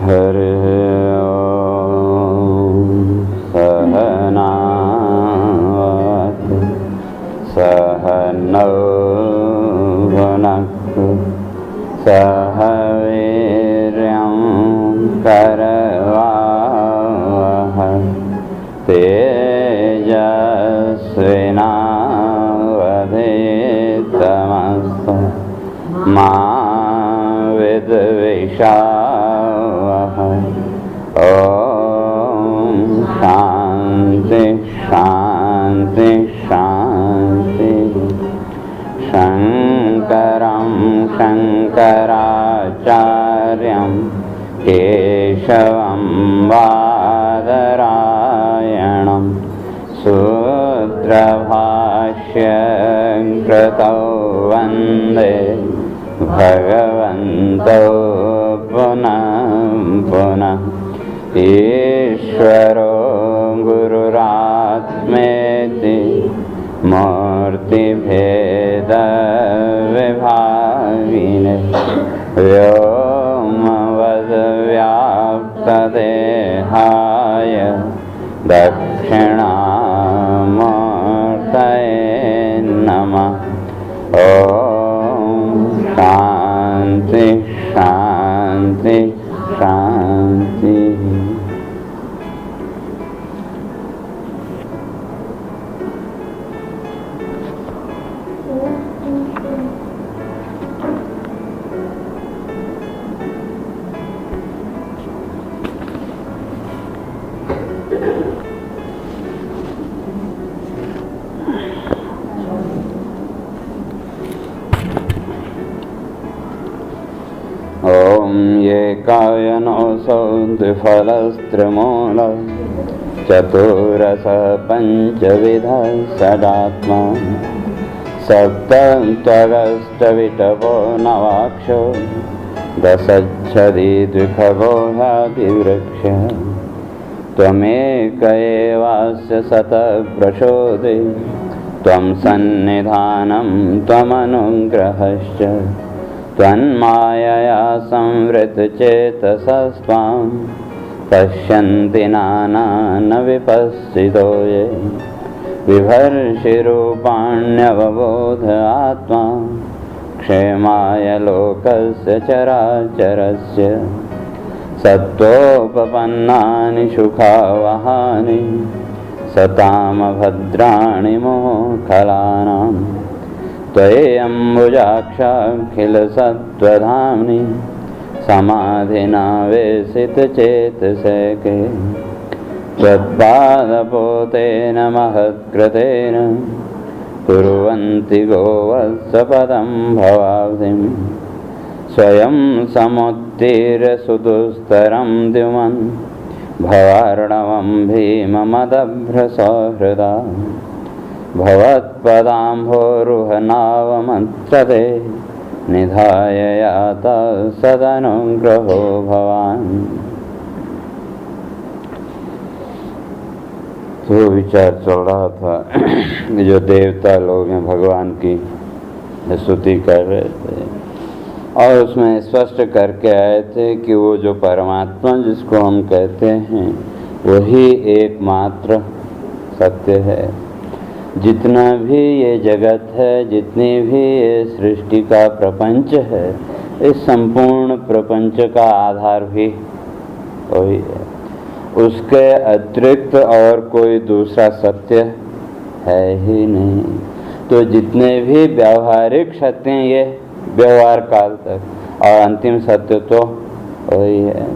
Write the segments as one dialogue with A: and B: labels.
A: हरि ओम। सहनावतु सहनौ भुनक्तु सह वीर्यं करवावहै तेजस्विनावधीतमस्तु मा विद्विषावहै। ओम शांति शांति शांति। शंकरं शंकराचार्यं केशवं बादरायणं सूत्रभाष्यं कृतौ वन्दे भगवन्तौ पुनः पुनः। ईश्वरो गुरुरात्मेति मूर्तिभेदविभागिने व्योमवद्व्याप्तदेहाय दक्षिणामूर्तये नमः। ओम शांति शांति शांति। ओम ये कायनोऽसौ द्विफलस्त्रिमूल चतुरस पञ्चविधः षडात्मा सप्तत्वगष्टविटवो नवाक्षो दशच्छदी द्विखगो ह्यादिवृक्षः त्वमेक एवास्य सतप्रचोदे त्वं सन्निधानं त्वमनुग्रहश्च त्वन्मायया संवृतचेतसस्त्वां पश्यन्ति नानानविपश्चितो ये बिभर्षिरूपाण्यवबोध आत्मा क्षेमाय लोकस्य चराचरस्य सत्त्वोपपन्नानि सुखावहानि सताम भद्राणि मोहखलानाम् त्वय्यम्बुजाक्षाखिलसत्त्वधाम्नि समाधिनावेशितचेतसेके त्वत्पादपोतेन महत्कृतेन कुर्वन्ति गोवत्सपदं भवाब्धिं स्वयं समुत्तीर्य सुदुस्तरं द्युमन् भवार्णवं भीममदभ्रसहृदा भवत्पदाम्भोरुहनावमन्त्रते निधाय याता सदनुग्रहो भवान्। तो विचार चल रहा था जो देवता लोग हैं भगवान की स्तुति कर रहे थे और उसमें स्पष्ट करके आए थे कि वो जो परमात्मा जिसको हम कहते हैं वही एकमात्र सत्य है। जितना भी ये जगत है, जितनी भी ये सृष्टि का प्रपंच है, इस संपूर्ण प्रपंच का आधार भी वही है। उसके अतिरिक्त और कोई दूसरा सत्य है ही नहीं। तो जितने भी व्यावहारिक सत्य हैं ये व्यवहार काल तक, और अंतिम सत्य तो वही है।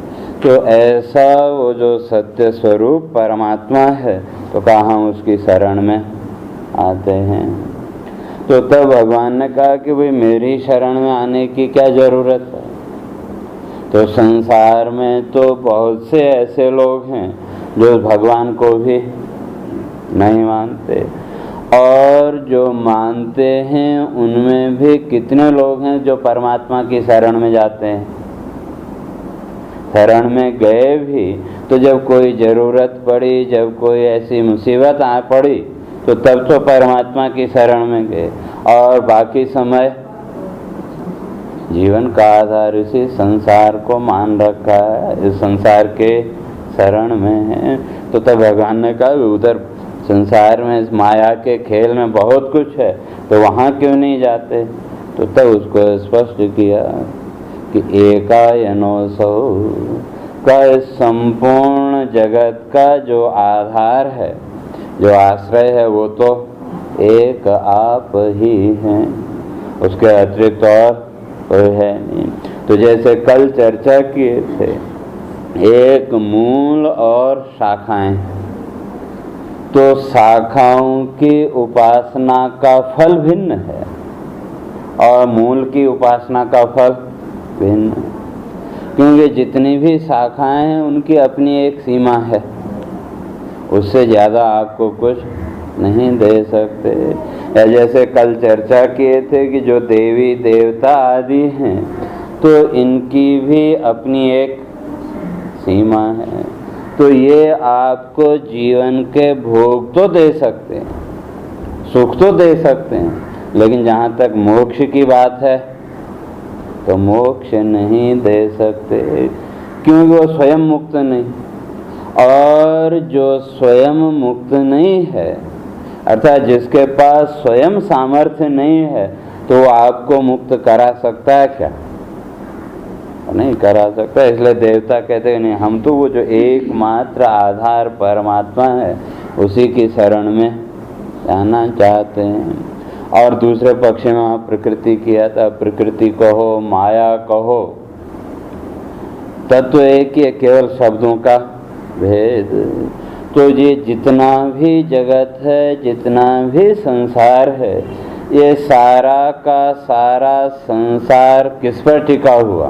A: तो ऐसा वो जो सत्य स्वरूप परमात्मा है, तो कहा हम उसकी शरण में आते हैं। तो तब भगवान ने कहा कि भाई मेरी शरण में आने की क्या जरूरत है। तो संसार में तो बहुत से ऐसे लोग हैं जो भगवान को भी नहीं मानते, और जो मानते हैं उनमें भी कितने लोग हैं जो परमात्मा की शरण में जाते हैं। शरण में गए भी तो जब कोई ज़रूरत पड़ी, जब कोई ऐसी मुसीबत आ पड़ी, तो तब तो परमात्मा की शरण में गए, और बाकी समय जीवन का आधार इसी संसार को मान रखा है, इस संसार के शरण में है। तो तब भगवान ने कहा उधर संसार में इस माया के खेल में बहुत कुछ है, तो वहाँ क्यों नहीं जाते? तो तब उसको स्पष्ट किया कि एकायनोऽसौ का इस संपूर्ण जगत का जो आधार है, जो आश्रय है, वो तो एक आप ही हैं, उसके अतिरिक्त और कोई है नहीं। तो जैसे कल चर्चा किए थे, एक मूल और शाखाएं, तो शाखाओं की उपासना का फल भिन्न है और मूल की उपासना का फल भिन्न, क्योंकि जितनी भी शाखाएं हैं उनकी अपनी एक सीमा है, उससे ज़्यादा आपको कुछ नहीं दे सकते। या जैसे कल चर्चा किए थे कि जो देवी देवता आदि हैं, तो इनकी भी अपनी एक सीमा है। तो ये आपको जीवन के भोग तो दे सकते हैं, सुख तो दे सकते हैं, लेकिन जहाँ तक मोक्ष की बात है तो मोक्ष नहीं दे सकते, क्योंकि वो स्वयं मुक्त नहीं। और जो स्वयं मुक्त नहीं है, अर्थात जिसके पास स्वयं सामर्थ्य नहीं है, तो वो आपको मुक्त करा सकता है क्या? नहीं करा सकता। इसलिए देवता कहते हैं नहीं, हम तो वो जो एकमात्र आधार परमात्मा है उसी की शरण में जाना चाहते हैं। और दूसरे पक्ष में वहाँ प्रकृति किया था, प्रकृति कहो माया कहो, तत्व एक ही है, केवल शब्दों का भेद। तो ये जितना भी जगत है, जितना भी संसार है, ये सारा का सारा संसार किस पर टिका हुआ?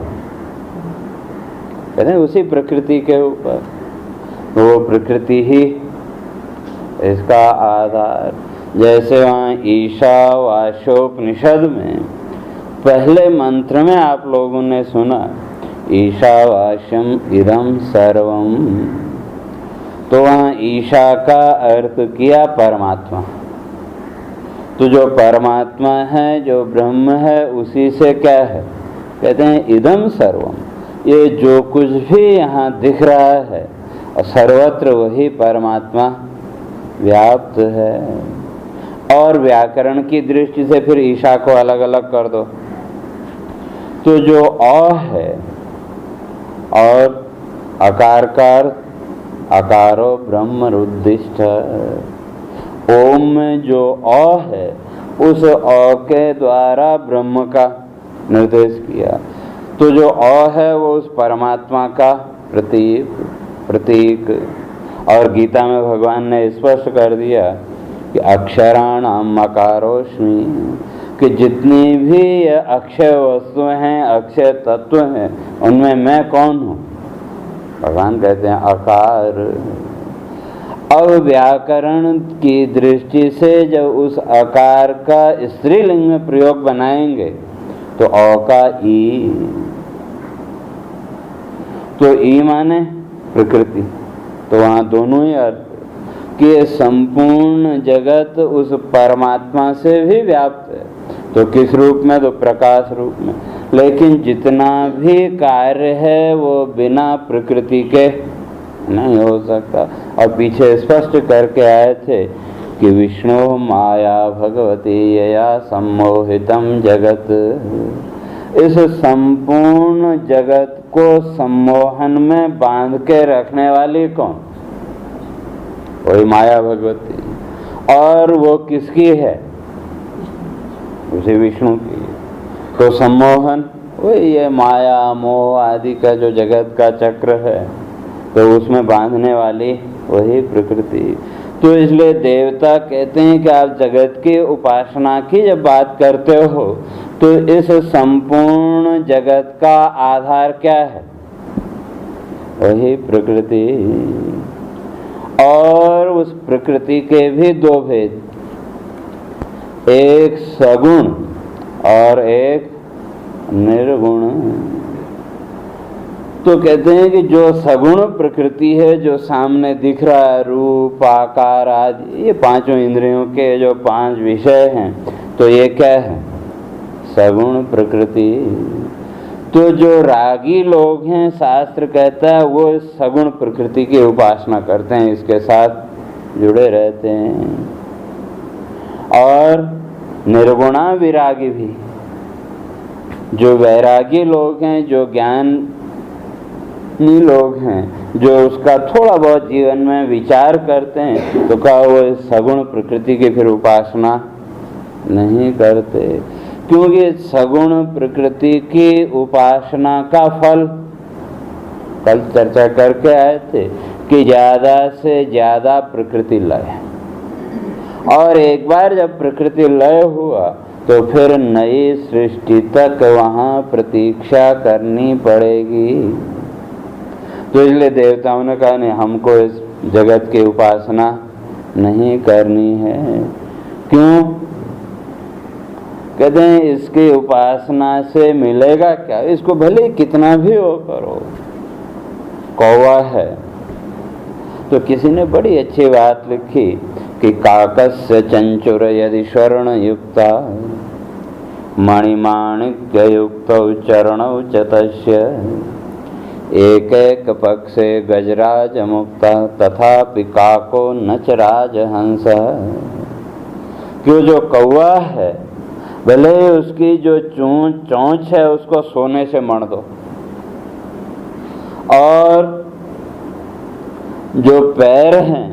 A: कहते हैं उसी प्रकृति के ऊपर। वो प्रकृति ही इसका आधार। जैसे वहाँ ईशावास्योपनिषद में पहले मंत्र में आप लोगों ने सुना ईशावास्यम इदं सर्वम, तो वहाँ ईशा का अर्थ किया परमात्मा। तो जो परमात्मा है, जो ब्रह्म है, उसी से क्या है? कहते हैं इदं सर्वम, ये जो कुछ भी यहाँ दिख रहा है और सर्वत्र वही परमात्मा व्याप्त है। और व्याकरण की दृष्टि से फिर ईशा को अलग अलग कर दो, तो जो अ है और अकार का अकारो ब्रह्म रुद्दिष्ट, ओम में जो अ है उस अ के द्वारा ब्रह्म का निर्देश किया। तो जो अ है वो उस परमात्मा का प्रतीक। और गीता में भगवान ने स्पष्ट कर दिया कि अक्षराणाम अकारोस्मि, कि जितनी भी अक्षय वस्तुएं हैं, अक्षय तत्व हैं, उनमें मैं कौन हूँ? भगवान कहते हैं आकार। अब व्याकरण की दृष्टि से जब उस आकार का स्त्रीलिंग में प्रयोग बनाएंगे तो अ का ई, तो ई माने प्रकृति। तो वहाँ दोनों ही अर्थ कि संपूर्ण जगत उस परमात्मा से भी व्याप्त है। तो किस रूप में? तो प्रकाश रूप में। लेकिन जितना भी कार्य है वो बिना प्रकृति के नहीं हो सकता। और पीछे स्पष्ट करके आए थे कि विष्णु माया भगवती यया सम्मोहितम जगत, इस संपूर्ण जगत को सम्मोहन में बांध के रखने वाली कौन? वही माया भगवती। और वो किसकी है? उसी विष्णु की। तो सम्मोहन वही है, माया मोह आदि का जो जगत का चक्र है, तो उसमें बांधने वाली वही प्रकृति। तो इसलिए देवता कहते हैं कि आप जगत की उपासना की जब बात करते हो तो इस संपूर्ण जगत का आधार क्या है? वही प्रकृति। और उस प्रकृति के भी दो भेद, एक सगुण और एक निर्गुण। तो कहते हैं कि जो सगुण प्रकृति है, जो सामने दिख रहा है, रूप आकार आदि, ये पांचों इंद्रियों के जो पांच विषय हैं, तो ये क्या है? सगुण प्रकृति। तो जो रागी लोग हैं, शास्त्र कहता है वो सगुण प्रकृति की उपासना करते हैं, इसके साथ जुड़े रहते हैं। और निर्गुणा विरागी भी, जो वैरागी लोग हैं, जो ज्ञानी लोग हैं, जो उसका थोड़ा बहुत जीवन में विचार करते हैं, तो कहा वो सगुण प्रकृति की फिर उपासना नहीं करते। क्योंकि सगुण प्रकृति की उपासना का फल कल चर्चा करके आए थे कि ज्यादा से ज्यादा प्रकृति लय, और एक बार जब प्रकृति लय हुआ तो फिर नई सृष्टि तक वहाँ प्रतीक्षा करनी पड़ेगी। तो इसलिए देवताओं ने कहा नहीं, हमको इस जगत की उपासना नहीं करनी है। क्यों? कहते हैं इसकी उपासना से मिलेगा क्या? इसको भले कितना भी हो करो। कौवा है तो किसी ने बड़ी अच्छी बात लिखी कि काकस्य चंचुर यदि स्वर्ण युक्ता मणिमाणिक्य युक्तौ चरणौ च तस्य एक एक पक्षे गजराज मुक्ता तथापि काको न च राजहंस। क्यों? जो कौवा है भले उसकी जो चोंच है उसको सोने से मढ़ दो, और जो पैर हैं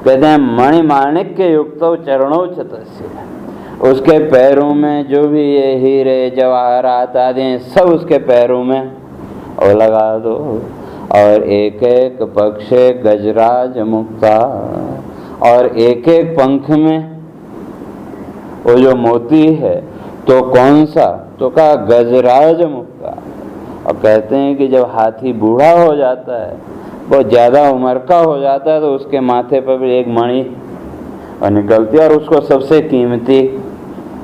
A: कहते हैं मणिमाणिक्य युक्त चरणों चतस्य, उसके पैरों में जो भी ये हीरे जवाहरात आदि हैं सब उसके पैरों में और लगा दो। और एक एक पक्षे गजराज मुक्ता, और एक एक पंख में वो जो मोती है तो कौन सा? तो कहा गजराज मुक्ता। और कहते हैं कि जब हाथी बूढ़ा हो जाता है, बहुत ज्यादा उम्र का हो जाता है, तो उसके माथे पर भी एक मणि निकलती है और उसको सबसे कीमती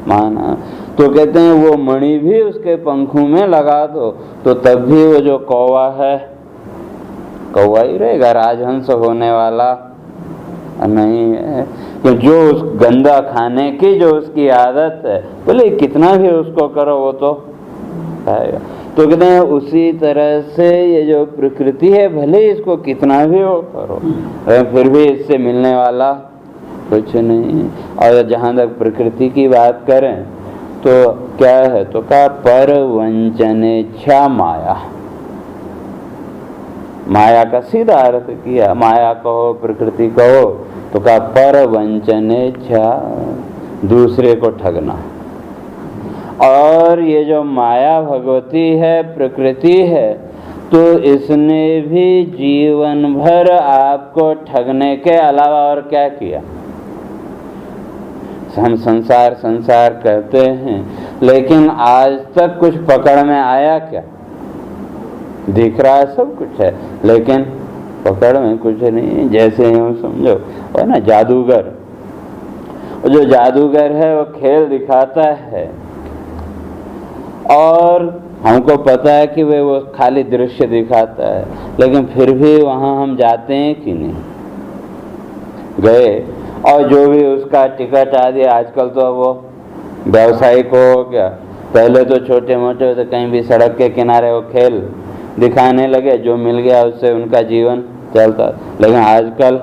A: माना। तो कहते हैं वो मणि भी उसके पंखों में लगा दो तो तब भी वो जो कौवा है कौवा ही रहेगा, राजहंस होने वाला नहीं है। तो जो उस गंदा खाने की जो उसकी आदत है, बोले कितना भी उसको करो वो तो खाएगा। तो कहते हैं उसी तरह से ये जो प्रकृति है भले इसको कितना भी हो करो, फिर भी इससे मिलने वाला कुछ नहीं। और जहाँ तक प्रकृति की बात करें तो क्या है? तो क्या पर वंचनेच्छा माया। माया का सीधा अर्थ किया, माया कहो प्रकृति कहो, तो क्या पर वंचनेच्छा, दूसरे को ठगना। और ये जो माया भगवती है, प्रकृति है, तो इसने भी जीवन भर आपको ठगने के अलावा और क्या किया? हम संसार संसार कहते हैं, लेकिन आज तक कुछ पकड़ में आया क्या? दिख रहा है सब कुछ है, लेकिन पकड़ में कुछ नहीं। जैसे यूँ समझो है ना, जादूगर, जो जादूगर है वो खेल दिखाता है और हमको पता है कि वो खाली दृश्य दिखाता है, लेकिन फिर भी वहाँ हम जाते हैं कि नहीं? गए, और जो भी उसका टिकट आदि, आजकल तो वो व्यावसायिक हो गया, पहले तो छोटे मोटे तो कहीं भी सड़क के किनारे वो खेल दिखाने लगे, जो मिल गया उससे उनका जीवन चलता। लेकिन आजकल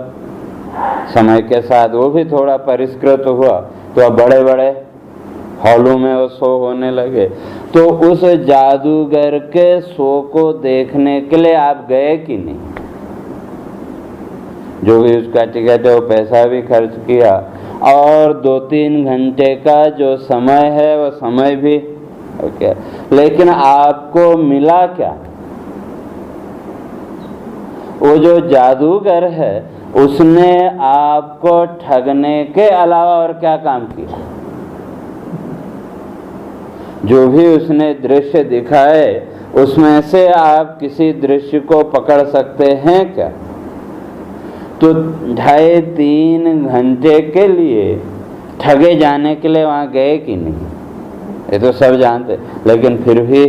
A: समय के साथ वो भी थोड़ा परिष्कृत हुआ, तो अब बड़े बड़े हॉलों में वो शो होने लगे। तो उस जादूगर के शो को देखने के लिए आप गए कि नहीं? जो भी उसका टिकट है वो पैसा भी खर्च किया, और 2-3 घंटे का जो समय है वो समय भी ओके, लेकिन आपको मिला क्या? वो जो जादूगर है उसने आपको ठगने के अलावा और क्या काम किया? जो भी उसने दृश्य दिखाए उसमें से आप किसी दृश्य को पकड़ सकते हैं क्या? तो 2.5-3 घंटे के लिए ठगे जाने के लिए वहाँ गए कि नहीं? ये तो सब जानते, लेकिन फिर भी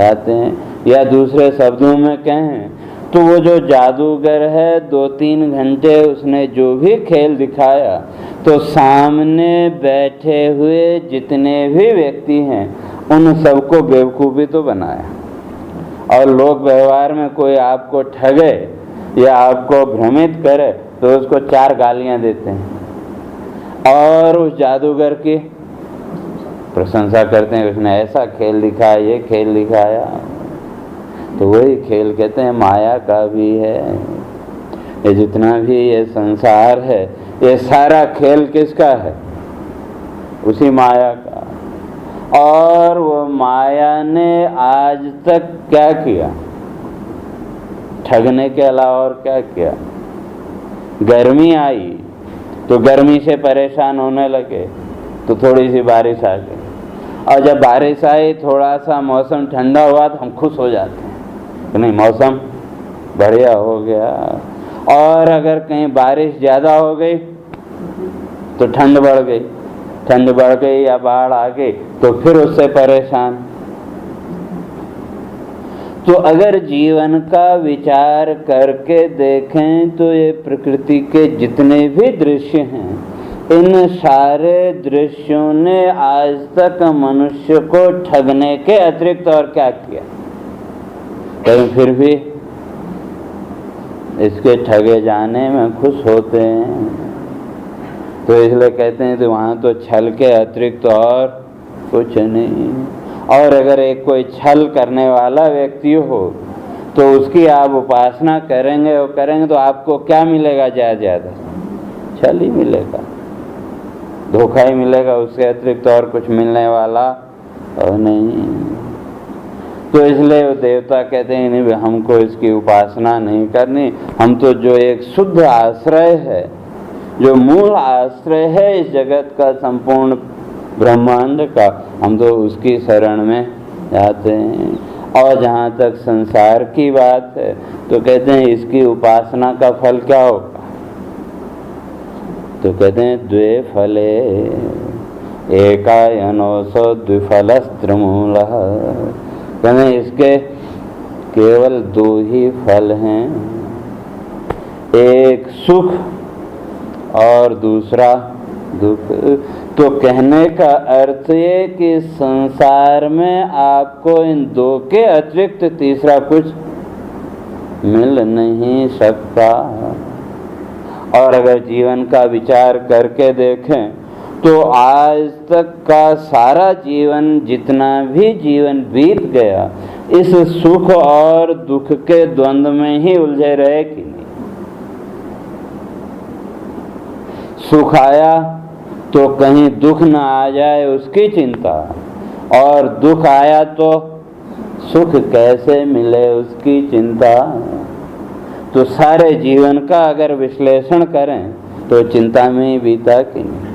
A: आते हैं। या दूसरे शब्दों में कहें तो वो जो जादूगर है 2-3 घंटे उसने जो भी खेल दिखाया, तो सामने बैठे हुए जितने भी व्यक्ति हैं उन सबको बेवकूफ़ी तो बनाया। और लोक व्यवहार में कोई आपको ठगे या आपको भ्रमित करे तो उसको 4 गालियां देते हैं और उस जादूगर की प्रशंसा करते हैं, उसने ऐसा खेल दिखाया, ये खेल दिखाया। तो वही खेल कहते हैं माया का भी है। ये जितना भी ये संसार है ये सारा खेल किसका है? उसी माया का। और वो माया ने आज तक क्या किया? ठगने के अलावा और क्या किया? गर्मी आई तो गर्मी से परेशान होने लगे तो थोड़ी सी बारिश आ गई, और जब बारिश आई थोड़ा सा मौसम ठंडा हुआ तो हम खुश हो जाते हैं कि नहीं मौसम बढ़िया हो गया। और अगर कहीं बारिश ज़्यादा हो गई तो ठंड बढ़ गई, ठंड बढ़ गई या बाढ़ आ गई तो फिर उससे परेशान। तो अगर जीवन का विचार करके देखें तो ये प्रकृति के जितने भी दृश्य हैं, इन सारे दृश्यों ने आज तक मनुष्य को ठगने के अतिरिक्त और क्या किया? लेकिन फिर भी इसके ठगे जाने में खुश होते हैं। तो इसलिए कहते हैं तो वहाँ तो छल के अतिरिक्त और कुछ नहीं। और अगर एक कोई छल करने वाला व्यक्ति हो तो उसकी आप उपासना करेंगे और करेंगे तो आपको क्या मिलेगा? ज़्यादा छल ही मिलेगा, धोखा ही मिलेगा, उसके अतिरिक्त और कुछ मिलने वाला और नहीं। तो इसलिए वो देवता कहते हैं नहीं हमको इसकी उपासना नहीं करनी, हम तो जो एक शुद्ध आश्रय है, जो मूल आश्रय है इस जगत का, संपूर्ण ब्रह्मांड का, हम तो उसकी शरण में जाते हैं। और जहाँ तक संसार की बात है तो कहते हैं इसकी उपासना का फल क्या होगा? तो कहते हैं द्वे फले एकायनोसो द्विफलस्त्रमूलः। कहते हैं इसके केवल 2 ही फल हैं, एक सुख और दूसरा दुख। तो कहने का अर्थ ये कि संसार में आपको इन 2 के अतिरिक्त तीसरा कुछ मिल नहीं सकता। और अगर जीवन का विचार करके देखें तो आज तक का सारा जीवन, जितना भी जीवन बीत गया, इस सुख और दुख के द्वंद्व में ही उलझे रहे कि नहीं? सुख आया तो कहीं दुख न आ जाए उसकी चिंता, और दुख आया तो सुख कैसे मिले उसकी चिंता। तो सारे जीवन का अगर विश्लेषण करें तो चिंता में ही बीता कि नहीं?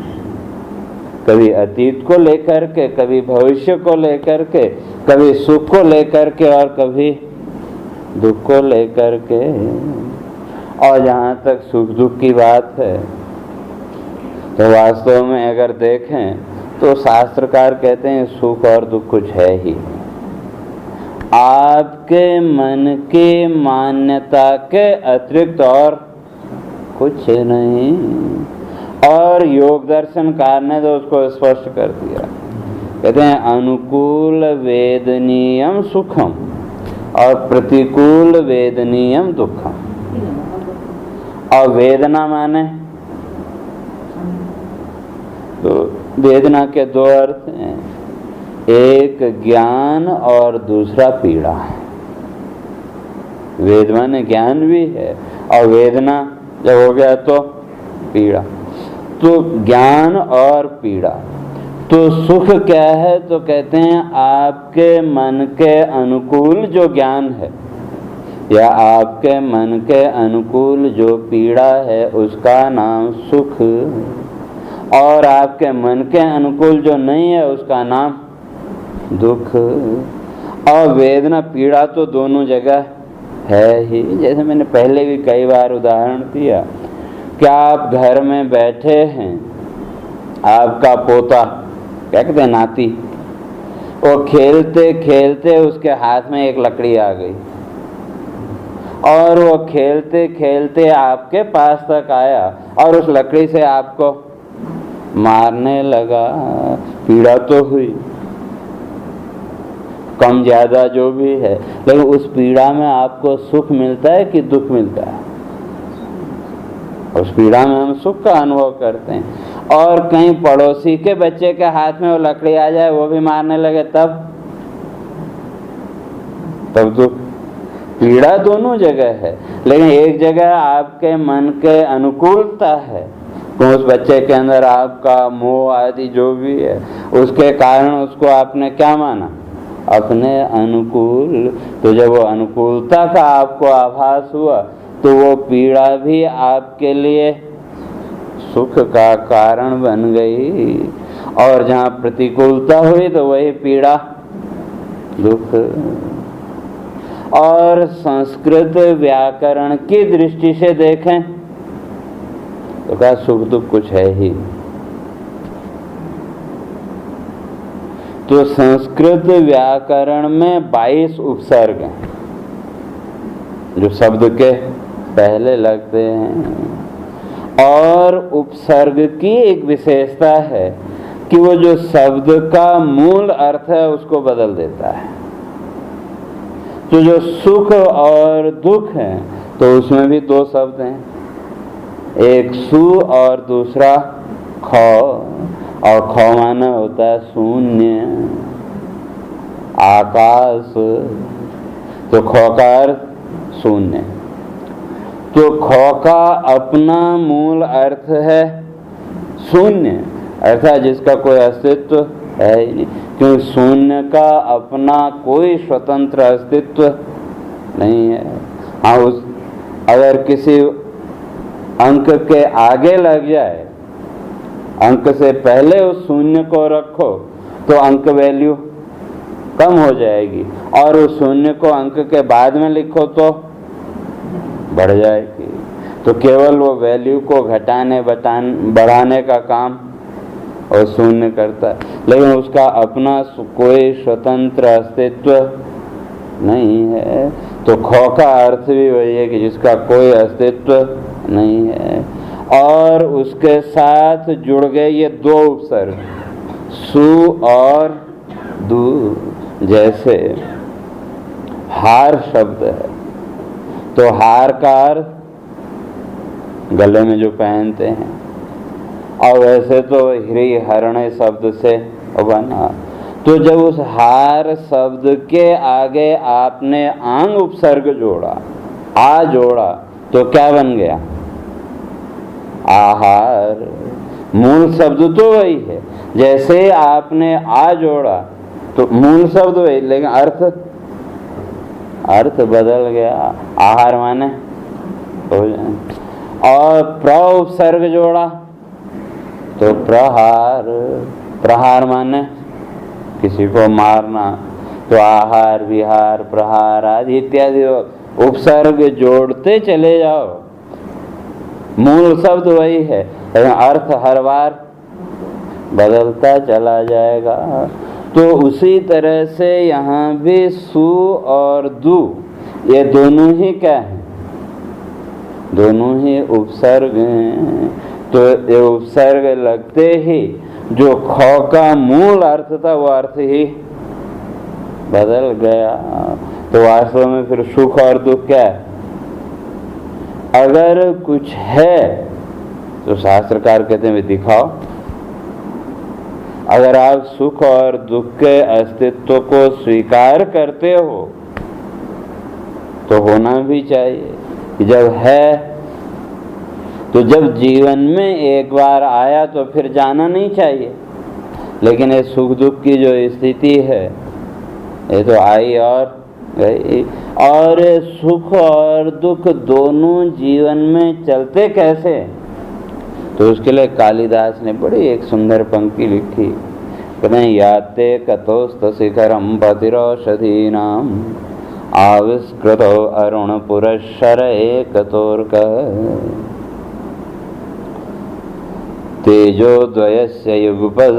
A: कभी अतीत को लेकर के, कभी भविष्य को लेकर के, कभी सुख को लेकर के और कभी दुख को लेकर के। और जहाँ तक सुख दुख की बात है तो वास्तव में अगर देखें तो शास्त्रकार कहते हैं सुख और दुख कुछ है ही, आपके मन की मान्यता के अतिरिक्त और कुछ नहीं। और योग दर्शनकार ने तो उसको स्पष्ट कर दिया, कहते हैं अनुकूल वेदनीयम सुखम और प्रतिकूल वेदनीयम दुखम। और वेदना माने तो वेदना के 2 अर्थ हैं, एक ज्ञान और दूसरा पीड़ा। वेद माने ज्ञान भी है और वेदना जब हो गया तो पीड़ा। तो ज्ञान और पीड़ा। तो सुख क्या है? तो कहते हैं आपके मन के अनुकूल जो ज्ञान है या आपके मन के अनुकूल जो पीड़ा है उसका नाम सुख, और आपके मन के अनुकूल जो नहीं है उसका नाम दुख। और वेदना पीड़ा तो दोनों जगह है ही। जैसे मैंने पहले भी कई बार उदाहरण दिया, क्या आप घर में बैठे हैं, आपका पोता क्या कहते हैं नाती, वो खेलते खेलते उसके हाथ में एक लकड़ी आ गई और वो खेलते खेलते आपके पास तक आया और उस लकड़ी से आपको मारने लगा, पीड़ा तो हुई, कम ज्यादा जो भी है, लेकिन उस पीड़ा में आपको सुख मिलता है कि दुख मिलता है? उस पीड़ा में हम सुख का अनुभव करते हैं। और कहीं पड़ोसी के बच्चे के हाथ में वो लकड़ी आ जाए, वो भी मारने लगे, तब दुख। पीड़ा दोनों जगह है, लेकिन एक जगह आपके मन के अनुकूलता है, तो उस बच्चे के अंदर आपका मोह आदि जो भी है, उसके कारण उसको आपने क्या माना? अपने अनुकूल। तो जब वो अनुकूलता का आपको आभास हुआ तो वो पीड़ा भी आपके लिए सुख का कारण बन गई, और जहाँ प्रतिकूलता हुई तो वही पीड़ा दुख। और संस्कृत व्याकरण की दृष्टि से देखें तो क्या सुख दुख कुछ है ही। तो संस्कृत व्याकरण में 22 उपसर्ग हैं जो शब्द के पहले लगते हैं, और उपसर्ग की एक विशेषता है कि वो जो शब्द का मूल अर्थ है उसको बदल देता है। तो जो सुख और दुख है तो उसमें भी दो शब्द हैं, एक सु और दूसरा ख, और ख माना होता है शून्य, आकाश। तो ख का अर्थ शून्य। तो ख का अपना मूल अर्थ है शून्य, अर्थात जिसका कोई अस्तित्व है ही नहीं, क्योंकि शून्य का अपना कोई स्वतंत्र अस्तित्व नहीं है। हाँ, उस अगर किसी अंक के आगे लग जाए, अंक से पहले उस शून्य को रखो तो अंक वैल्यू कम हो जाएगी, और उस शून्य को अंक के बाद में लिखो तो बढ़ जाएगी। तो केवल वो वैल्यू को घटाने बढ़ाने का काम और शून्य करता है, लेकिन उसका अपना कोई स्वतंत्र अस्तित्व नहीं है। तो ख का अर्थ भी वही है कि जिसका कोई अस्तित्व नहीं है। और उसके साथ जुड़ गए ये दो उपसर्ग सु और दु। जैसे हार शब्द है तो हार का अर्थ गले में जो पहनते हैं, और वैसे तो ह्री हरण शब्द से बना। तो जब उस हार शब्द के आगे आपने आंग उपसर्ग जोड़ा, आ जोड़ा, तो क्या बन गया? आहार। मूल शब्द तो वही है, जैसे आपने आ जोड़ा तो मूल शब्द वही, लेकिन अर्थ बदल गया। आहार माने भोजन, और प्र उपसर्ग जोड़ा तो प्रहार। प्रहार माने किसी को मारना। तो आहार, विहार, प्रहार आदि इत्यादि उपसर्ग जोड़ते चले जाओ, मूल शब्द वही है, लेकिन अर्थ हर बार बदलता चला जाएगा। तो उसी तरह से यहाँ भी सु और दु ये दोनों ही क्या है? दोनों ही उपसर्ग हैं। तो ये उपसर्ग लगते ही जो ख का मूल अर्थ था वो अर्थ ही बदल गया। तो वास्तव में फिर सुख और दुख क्या है? अगर कुछ है तो शास्त्रकार कहते हैं दिखाओ। अगर आप सुख और दुख के अस्तित्व को स्वीकार करते हो तो होना भी चाहिए कि जब है, तो जब जीवन में एक बार आया तो फिर जाना नहीं चाहिए। लेकिन ये सुख दुख की जो स्थिति है ये तो आई और गई। और सुख और दुख दोनों जीवन में चलते कैसे? तो उसके लिए कालिदास ने बड़ी एक सुंदर पंक्ति लिखी, कहते याते कतोस्त शिखरम पतिरौषधीनाम आविष्कृतो अरुण पुरस्सर एकतोर्क तेजोद्वयस्य युगपद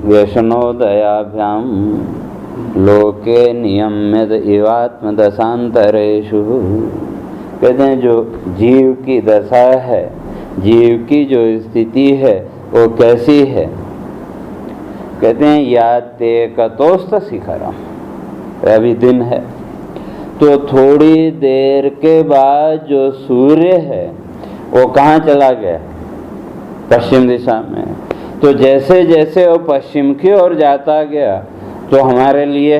A: व्यसनोदयाभ्याम लोके नियम्यत इवात्मदशान्तरेषु कहते हैं जो जीव की दशा है, जीव की जो स्थिति है वो कैसी है? कहते हैं या ते कतोस्त शिखरम, अभी दिन है तो थोड़ी देर के बाद जो सूर्य है वो कहाँ चला गया? पश्चिम दिशा में। तो जैसे जैसे वो पश्चिम की ओर जाता गया तो हमारे लिए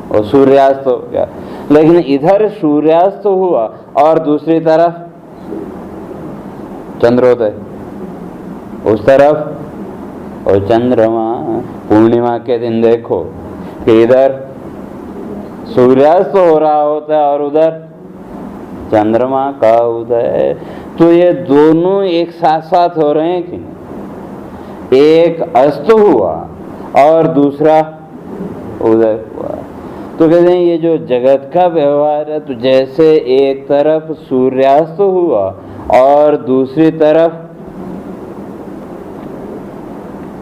A: वो सूर्यास्त हो गया। लेकिन इधर सूर्यास्त हुआ और दूसरी तरफ चंद्रोदय, उस तरफ और चंद्रमा। पूर्णिमा के दिन देखो कि इधर सूर्यास्त हो रहा होता है और उधर चंद्रमा का उदय। तो ये दोनों एक साथ साथ हो रहे हैं कि नहीं? एक अस्त हुआ और दूसरा उदय हुआ। तो कहते हैं ये जो जगत का व्यवहार है, तो जैसे एक तरफ सूर्यास्त हुआ और दूसरी तरफ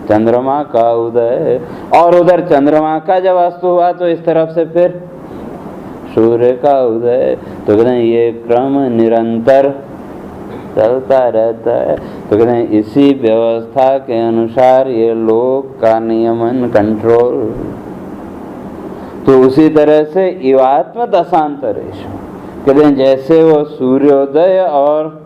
A: चंद्रमा का उदय, और उधर चंद्रमा का जब अस्त हुआ तो इस तरफ से फिर सूर्य का उदय। तो कहते हैं ये क्रम निरंतर चलता रहता है। तो कहते हैं इसी व्यवस्था के अनुसार ये लोक का नियमन, कंट्रोल। तो उसी तरह से इवात्म दशांतरेश, कहते हैं जैसे वो सूर्योदय और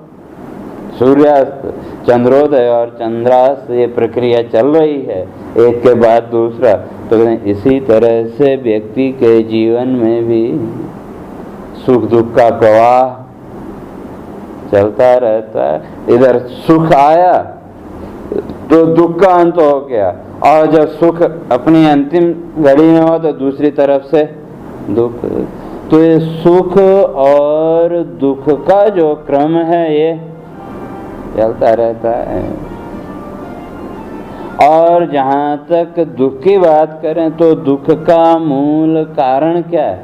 A: सूर्यास्त, चंद्रोदय और चंद्रास्त, ये प्रक्रिया चल रही है एक के बाद दूसरा। तो कहते हैं इसी तरह से व्यक्ति के जीवन में भी सुख दुख का प्रवाह चलता रहता है। इधर सुख आया तो दुख का अंत हो गया, और जब सुख अपनी अंतिम घड़ी में हो तो दूसरी तरफ से दुख। तो ये सुख और दुख का जो क्रम है ये चलता रहता है। और जहाँ तक दुख की बात करें तो दुख का मूल कारण क्या है?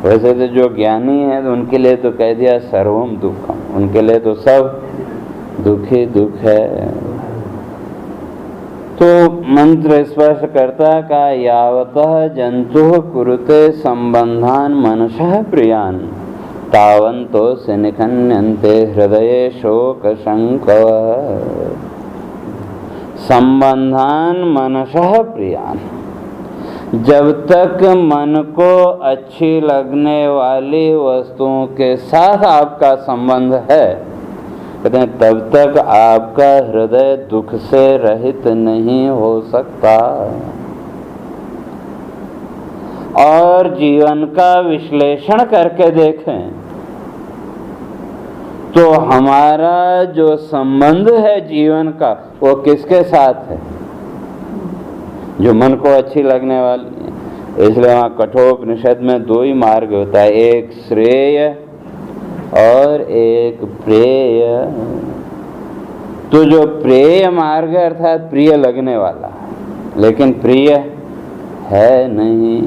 A: वैसे तो जो ज्ञानी है तो उनके लिए तो कह दिया सर्वम दुखम, उनके लिए तो सब दुख ही दुख है। तो मंत्र स्पर्श करता का यावतः जंतु कुरुते संबंधान मनसः प्रियान तावंतो से निखन्यन्ते हृदये शोक शंकव। संबंधान मनसः प्रियान, जब तक मन को अच्छी लगने वाली वस्तुओं के साथ आपका संबंध है, कहते हैं तब तक आपका हृदय दुख से रहित नहीं हो सकता। और जीवन का विश्लेषण करके देखें तो हमारा जो संबंध है जीवन का वो किसके साथ है? जो मन को अच्छी लगने वाली है। इसलिए वहाँ कठोपनिषद में दो ही मार्ग होता है, एक श्रेय और एक प्रेय। तो जो प्रेय मार्ग अर्थात प्रिय लगने वाला, लेकिन प्रिय है नहीं।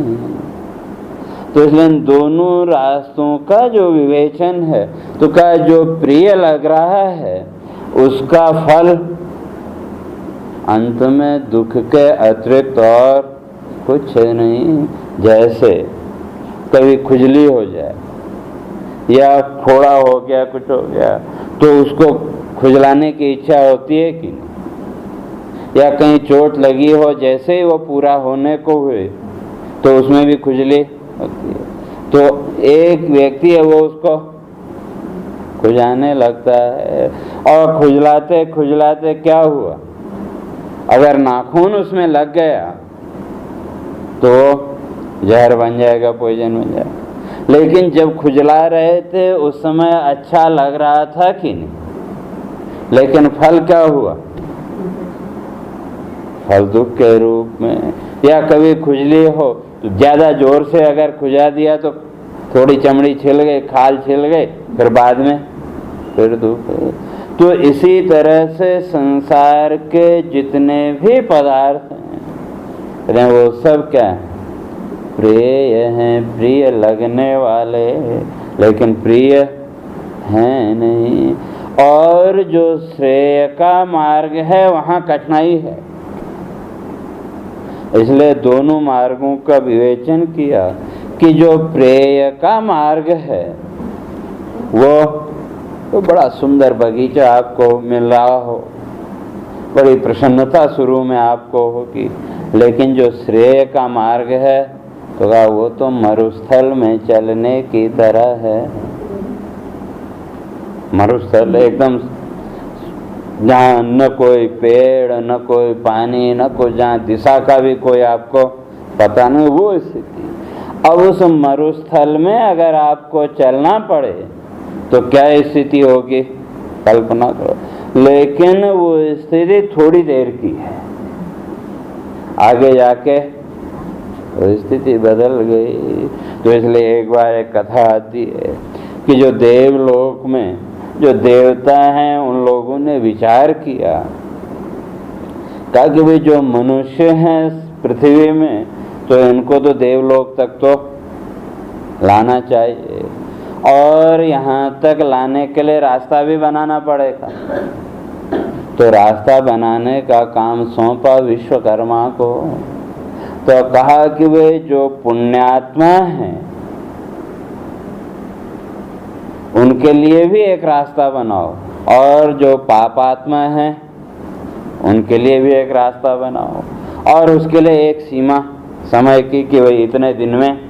A: तो इसलिए इन दोनों रास्तों का जो विवेचन है, तो क्या जो प्रिय लग रहा है उसका फल अंत में दुख के अतिरिक्त और कुछ नहीं। जैसे कभी खुजली हो जाए या फोड़ा हो गया, कुछ हो गया, तो उसको खुजलाने की इच्छा होती है कि नहीं? या कहीं चोट लगी हो, जैसे ही वो पूरा होने को हुए तो उसमें भी खुजली होती है। तो एक व्यक्ति है वो उसको खुजाने लगता है, और खुजलाते खुजलाते क्या हुआ? अगर नाखून उसमें लग गया तो जहर बन जाएगा, पॉइजन बन जाएगा। लेकिन जब खुजला रहे थे उस समय अच्छा लग रहा था कि नहीं? लेकिन फल क्या हुआ? फल दुख के रूप में। या कभी खुजली हो तो ज़्यादा जोर से अगर खुजा दिया तो थोड़ी चमड़ी छिल गई, खाल छिल गई, फिर बाद में फिर दुख। तो इसी तरह से संसार के जितने भी पदार्थ हैं वो सब क्या है? प्रिय हैं, प्रिय लगने वाले, लेकिन प्रिय हैं नहीं। और जो श्रेय का मार्ग है वहाँ कठिनाई है। इसलिए दोनों मार्गों का विवेचन किया कि जो प्रेय का मार्ग है वो तो बड़ा सुंदर बगीचा आपको मिल रहा हो, बड़ी प्रसन्नता शुरू में आपको होगी, लेकिन जो श्रेय का मार्ग है तो वो तो मरुस्थल में चलने की तरह है। मरुस्थल एकदम जहाँ न कोई पेड़, न कोई पानी, न कोई, जहाँ दिशा का भी कोई आपको पता नहीं, वो स्थिति। अब उस मरुस्थल में अगर आपको चलना पड़े तो क्या स्थिति होगी, कल्पना करो। लेकिन वो स्थिति थोड़ी देर की है, आगे जाके वो स्थिति बदल गई। तो इसलिए एक बार एक कथा आती है कि जो देवलोक में जो देवता हैं उन लोगों ने विचार किया, कहा कि भाई जो मनुष्य हैं पृथ्वी में तो इनको तो देवलोक तक तो लाना चाहिए, और यहाँ तक लाने के लिए रास्ता भी बनाना पड़ेगा। तो रास्ता बनाने का काम सौंपा विश्वकर्मा को। तो कहा कि वे जो पुण्यात्मा हैं उनके लिए भी एक रास्ता बनाओ, और जो पापात्मा हैं उनके लिए भी एक रास्ता बनाओ, और उसके लिए एक सीमा समय की कि भाई इतने दिन में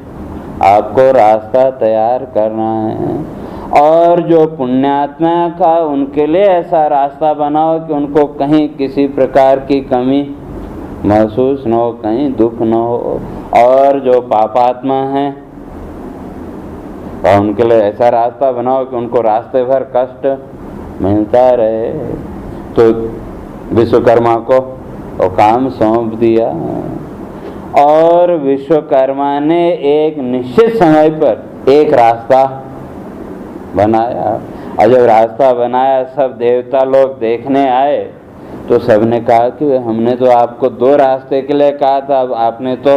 A: आपको रास्ता तैयार करना है। और जो पुण्यात्मा का उनके लिए ऐसा रास्ता बनाओ कि उनको कहीं किसी प्रकार की कमी महसूस न हो, कहीं दुख न हो। और जो पापात्मा हैं और उनके लिए ऐसा रास्ता बनाओ कि उनको रास्ते भर कष्ट मिलता रहे। तो विश्वकर्मा को वो काम सौंप दिया, और विश्वकर्मा ने एक निश्चित समय पर एक रास्ता बनाया। और जब रास्ता बनाया, सब देवता लोग देखने आए तो सबने कहा कि हमने तो आपको 2 रास्ते के लिए कहा था, अब आपने तो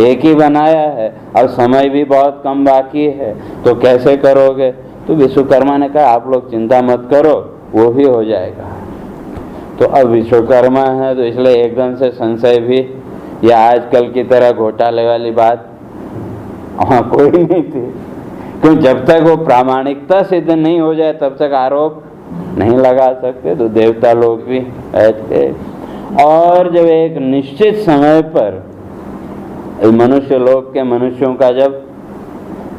A: एक ही बनाया है और समय भी बहुत कम बाकी है, तो कैसे करोगे। तो विश्वकर्मा ने कहा आप लोग चिंता मत करो, वो भी हो जाएगा। तो अब विश्वकर्मा है तो इसलिए एकदम से संशय भी, या आजकल की तरह घोटाले वाली बात वहाँ कोई नहीं थी, क्योंकि जब तक वो प्रामाणिकता सिद्ध नहीं हो जाए तब तक आरोप नहीं लगा सकते। तो देवता लोग भी ऐसे, और जब एक निश्चित समय पर मनुष्य लोक के मनुष्यों का जब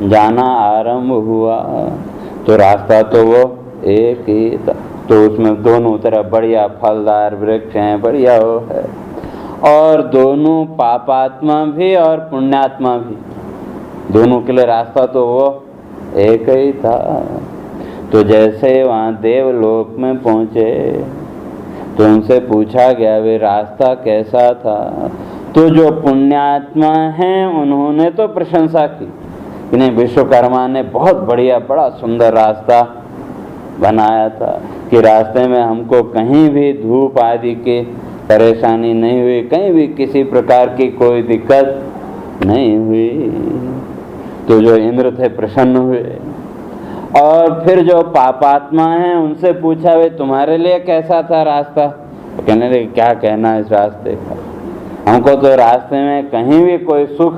A: जाना आरंभ हुआ तो रास्ता तो वो एक ही था। तो उसमें दोनों तरफ बढ़िया फलदार वृक्ष हैं, बढ़िया वो है, और दोनों पापात्मा भी और पुण्यात्मा भी, दोनों के लिए रास्ता तो वो एक ही था। तो जैसे वहाँ देवलोक में पहुँचे तो उनसे पूछा गया वे रास्ता कैसा था। तो जो पुण्यात्मा हैं उन्होंने तो प्रशंसा की कि नहीं, विश्वकर्मा ने बहुत बढ़िया, बड़ा सुंदर रास्ता बनाया था कि रास्ते में हमको कहीं भी धूप आदि की परेशानी नहीं हुई, कहीं भी किसी प्रकार की कोई दिक्कत नहीं हुई। तो जो इंद्र थे प्रसन्न हुए। और फिर जो पापात्मा हैं उनसे पूछा वे तुम्हारे लिए कैसा था रास्ता। तो कहने लगे क्या कहना इस रास्ते का, हमको तो रास्ते में कहीं भी कोई सुख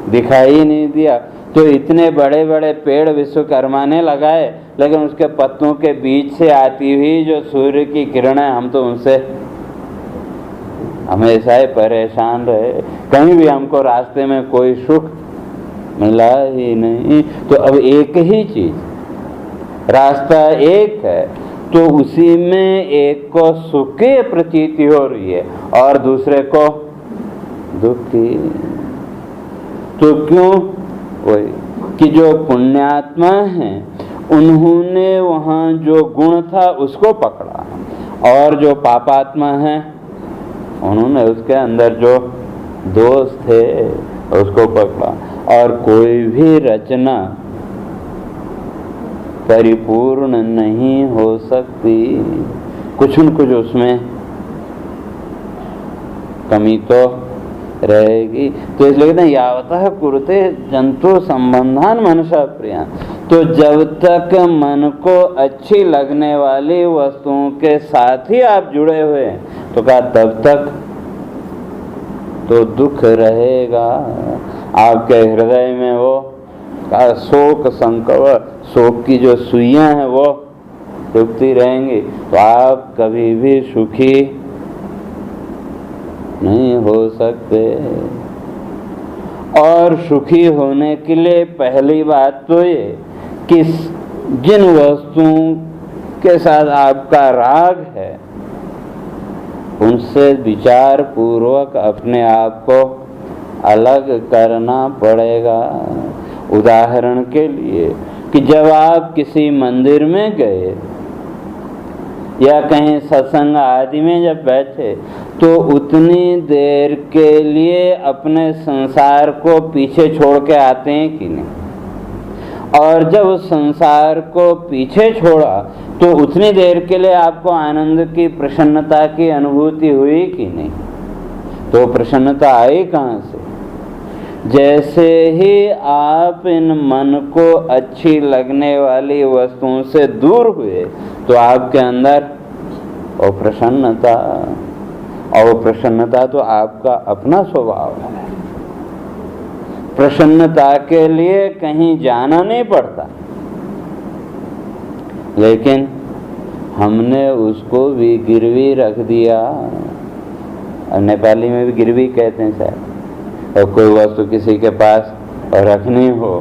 A: दिखाई नहीं दिया। तो इतने बड़े बड़े पेड़ विश्वकर्मा ने लगाए, लेकिन उसके पत्तों के बीच से आती हुई जो सूर्य की किरणें, हम तो उनसे हमेशा ही परेशान रहे, कहीं भी हमको रास्ते में कोई सुख मिला ही नहीं। तो अब एक ही चीज, रास्ता एक है, तो उसी में एक को सुख की प्रतीति हो रही है और दूसरे को दुख की। तो क्यों, वही कि जो पुण्यात्मा हैं उन्होंने वहाँ जो गुण था उसको पकड़ा, और जो पापात्मा हैं उन्होंने उसके अंदर जो दोष थे उसको पकड़ा। और कोई भी रचना परिपूर्ण नहीं हो सकती, कुछ न कुछ उसमें कमी तो रहेगी। तो इसलिए कहते हैं यावतः कुरुते जंतु संबंधान मनसा प्रिया। तो जब तक मन को अच्छी लगने वाली वस्तुओं के साथ ही आप जुड़े हुए हैं तो कहा तब तक तो दुख रहेगा। आपके हृदय में वो का शोक संकव, शोक की जो सुइयां हैं वो डूबती रहेंगी, तो आप कभी भी सुखी नहीं हो सकते। और सुखी होने के लिए पहली बात तो ये कि जिन वस्तुओं के साथ आपका राग है उनसे विचार पूर्वक अपने आप को अलग करना पड़ेगा। उदाहरण के लिए कि जब आप किसी मंदिर में गए या कहीं सत्संग आदि में जब बैठे तो उतनी देर के लिए अपने संसार को पीछे छोड़ के आते हैं कि नहीं, और जब उस संसार को पीछे छोड़ा तो उतनी देर के लिए आपको आनंद की, प्रसन्नता की अनुभूति हुई कि नहीं? तो प्रसन्नता आई कहाँ से? जैसे ही आप इन मन को अच्छी लगने वाली वस्तुओं से दूर हुए तो आपके अंदर वो प्रसन्नता, और वो प्रसन्नता तो आपका अपना स्वभाव है। प्रसन्नता के लिए कहीं जाना नहीं पड़ता, लेकिन हमने उसको भी गिरवी रख दिया। नेपाली में भी गिरवी कहते हैं शायद। और कोई वस्तु किसी के पास रखनी हो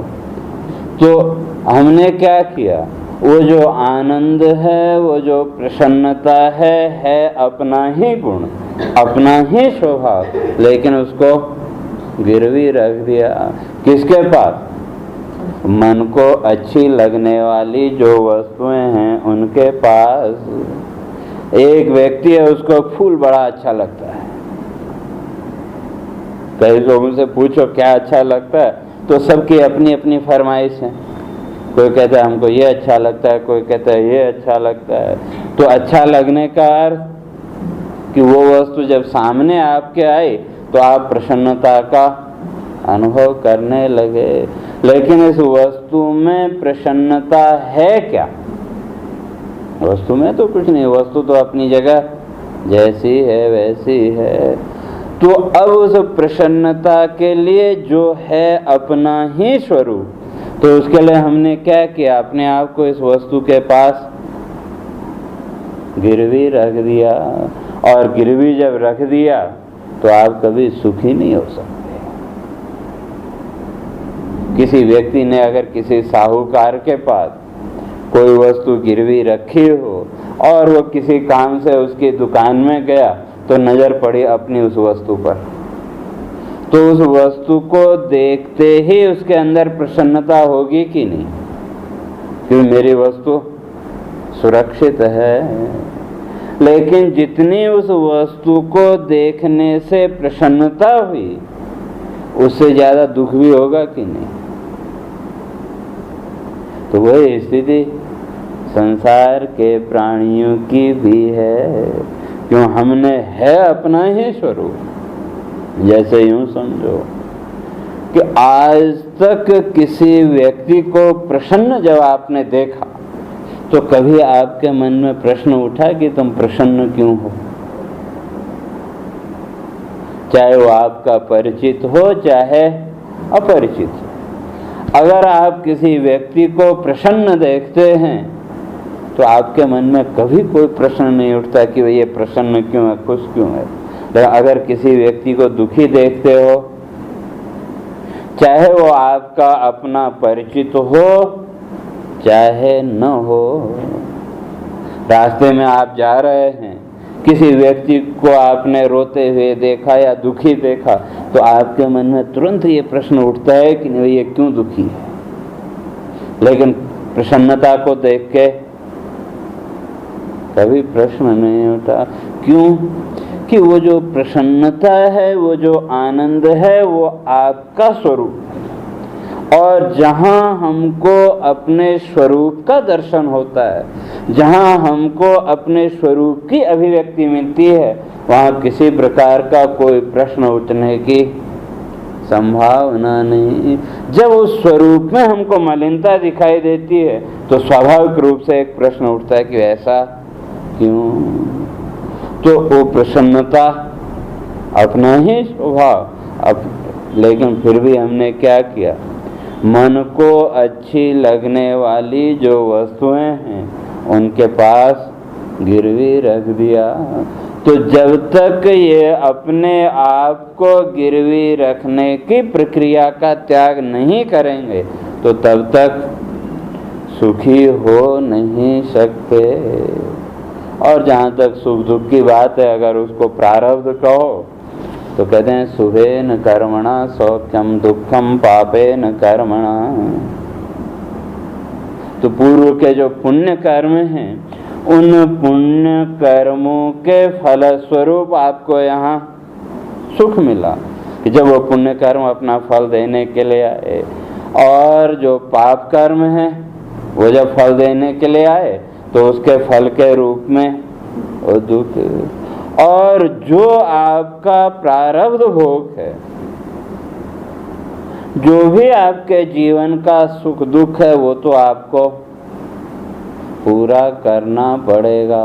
A: तो हमने क्या किया, वो जो आनंद है, वो जो प्रसन्नता है अपना ही गुण, अपना ही स्वभाव, लेकिन उसको गिरवी रख दिया। किसके पास? मन को अच्छी लगने वाली जो वस्तुएं हैं उनके पास। एक व्यक्ति है, उसको फूल बड़ा अच्छा लगता है। कई लोगों से पूछो क्या अच्छा लगता है तो सबकी अपनी अपनी फरमाइश है। कोई कहता है हमको ये अच्छा लगता है, कोई कहता है ये अच्छा लगता है। तो अच्छा लगने का अर्थ कि वो वस्तु जब सामने आपके आई तो आप प्रसन्नता का अनुभव करने लगे। लेकिन इस वस्तु में प्रसन्नता है क्या? वस्तु में तो कुछ नहीं, वस्तु तो अपनी जगह जैसी है वैसी है। तो अब उस प्रसन्नता के लिए जो है अपना ही स्वरूप, तो उसके लिए हमने क्या किया, अपने आप को इस वस्तु के पास गिरवी रख दिया। और गिरवी जब रख दिया तो आप कभी सुखी नहीं हो सकते। किसी व्यक्ति ने अगर किसी साहूकार के पास कोई वस्तु गिरवी रखी हो और वो किसी काम से उसकी दुकान में गया तो नजर पड़ी अपनी उस वस्तु पर, तो उस वस्तु को देखते ही उसके अंदर प्रसन्नता होगी कि नहीं, क्योंकि मेरी वस्तु सुरक्षित है। लेकिन जितनी उस वस्तु को देखने से प्रसन्नता हुई उससे ज्यादा दुख भी होगा कि नहीं। तो वही स्थिति संसार के प्राणियों की भी है, क्यों हमने है अपना ही स्वरूप। जैसे यूं समझो कि आज तक किसी व्यक्ति को प्रसन्न जब आपने देखा तो कभी आपके मन में प्रश्न उठा कि तुम प्रसन्न क्यों हो? चाहे वो आपका परिचित हो चाहे अपरिचित हो। अगर आप किसी व्यक्ति को प्रसन्न देखते हैं तो आपके मन में कभी कोई प्रश्न नहीं उठता कि ये प्रसन्न क्यों है, खुश क्यों है। लेकिन अगर किसी व्यक्ति को दुखी देखते हो, चाहे वो आपका अपना परिचित हो चाहे न हो, रास्ते में आप जा रहे हैं, किसी व्यक्ति को आपने रोते हुए देखा या दुखी देखा तो आपके मन में तुरंत ये प्रश्न उठता है कि नहीं ये क्यों दुखी है। लेकिन प्रसन्नता को देख के कभी प्रश्न नहीं उठा। क्यों? कि वो जो प्रसन्नता है, वो जो आनंद है, वो आपका स्वरूप है। और जहाँ हमको अपने स्वरूप का दर्शन होता है, जहाँ हमको अपने स्वरूप की अभिव्यक्ति मिलती है, वहाँ किसी प्रकार का कोई प्रश्न उठने की संभावना नहीं। जब उस स्वरूप में हमको मलिनता दिखाई देती है तो स्वाभाविक रूप से एक प्रश्न उठता है कि ऐसा क्यों? तो वो प्रसन्नता अपना ही स्वभाव। अब लेकिन फिर भी हमने क्या किया, मन को अच्छी लगने वाली जो वस्तुएं हैं उनके पास गिरवी रख दिया। तो जब तक ये अपने आप को गिरवी रखने की प्रक्रिया का त्याग नहीं करेंगे तो तब तक सुखी हो नहीं सकते। और जहाँ तक सुख दुख की बात है, अगर उसको प्रारब्ध कहो तो कहते हैं सुखेन कर्मणा सौख्यम दुखम पापेन कर्मणा। तो पूर्व के जो पुण्य कर्म हैं उन पुण्य कर्मों के फलस्वरूप आपको यहाँ सुख मिला कि जब वो पुण्य कर्म अपना फल देने के लिए आए, और जो पाप कर्म है वो जब फल देने के लिए आए तो उसके फल के रूप में वो दुख। और जो आपका प्रारब्ध भोग है, जो भी आपके जीवन का सुख दुख है, वो तो आपको पूरा करना पड़ेगा,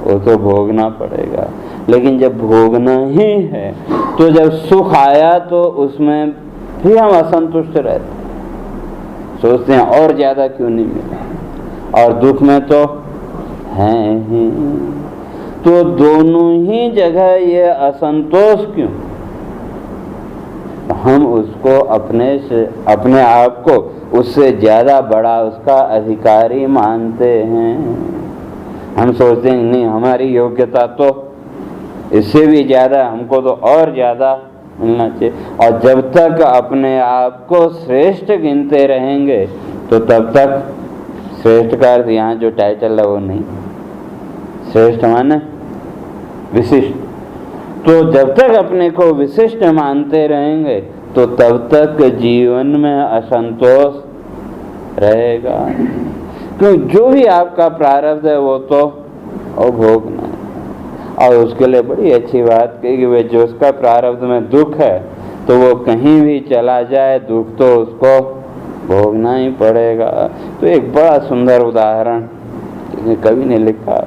A: वो तो भोगना पड़ेगा। लेकिन जब भोगना ही है तो जब सुख आया तो उसमें भी हम असंतुष्ट रहते, सोचते हैं और ज्यादा क्यों नहीं मिला, और दुख में तो है ही। तो दोनों ही जगह ये असंतोष क्यों? हम उसको अपने आप को उससे ज्यादा बड़ा उसका अधिकारी मानते हैं। हम सोचते हैं नहीं, हमारी योग्यता तो इससे भी ज्यादा, हमको तो और ज्यादा मिलना चाहिए। और जब तक अपने आप को श्रेष्ठ गिनते रहेंगे तो तब तक, श्रेष्ठ का अर्थ यहाँ जो टाइटल है वो नहीं, श्रेष्ठ माने विशिष्ट। तो जब तक अपने को विशिष्ट मानते रहेंगे तो तब तक जीवन में असंतोष रहेगा। क्योंकि जो भी आपका प्रारब्ध है वो तो भोगना है। और उसके लिए बड़ी अच्छी बात कही कि वे जो उसका प्रारब्ध में दुख है तो वो कहीं भी चला जाए, दुख तो उसको भोगना ही पड़ेगा। तो एक बड़ा सुंदर उदाहरण कवि ने लिखा,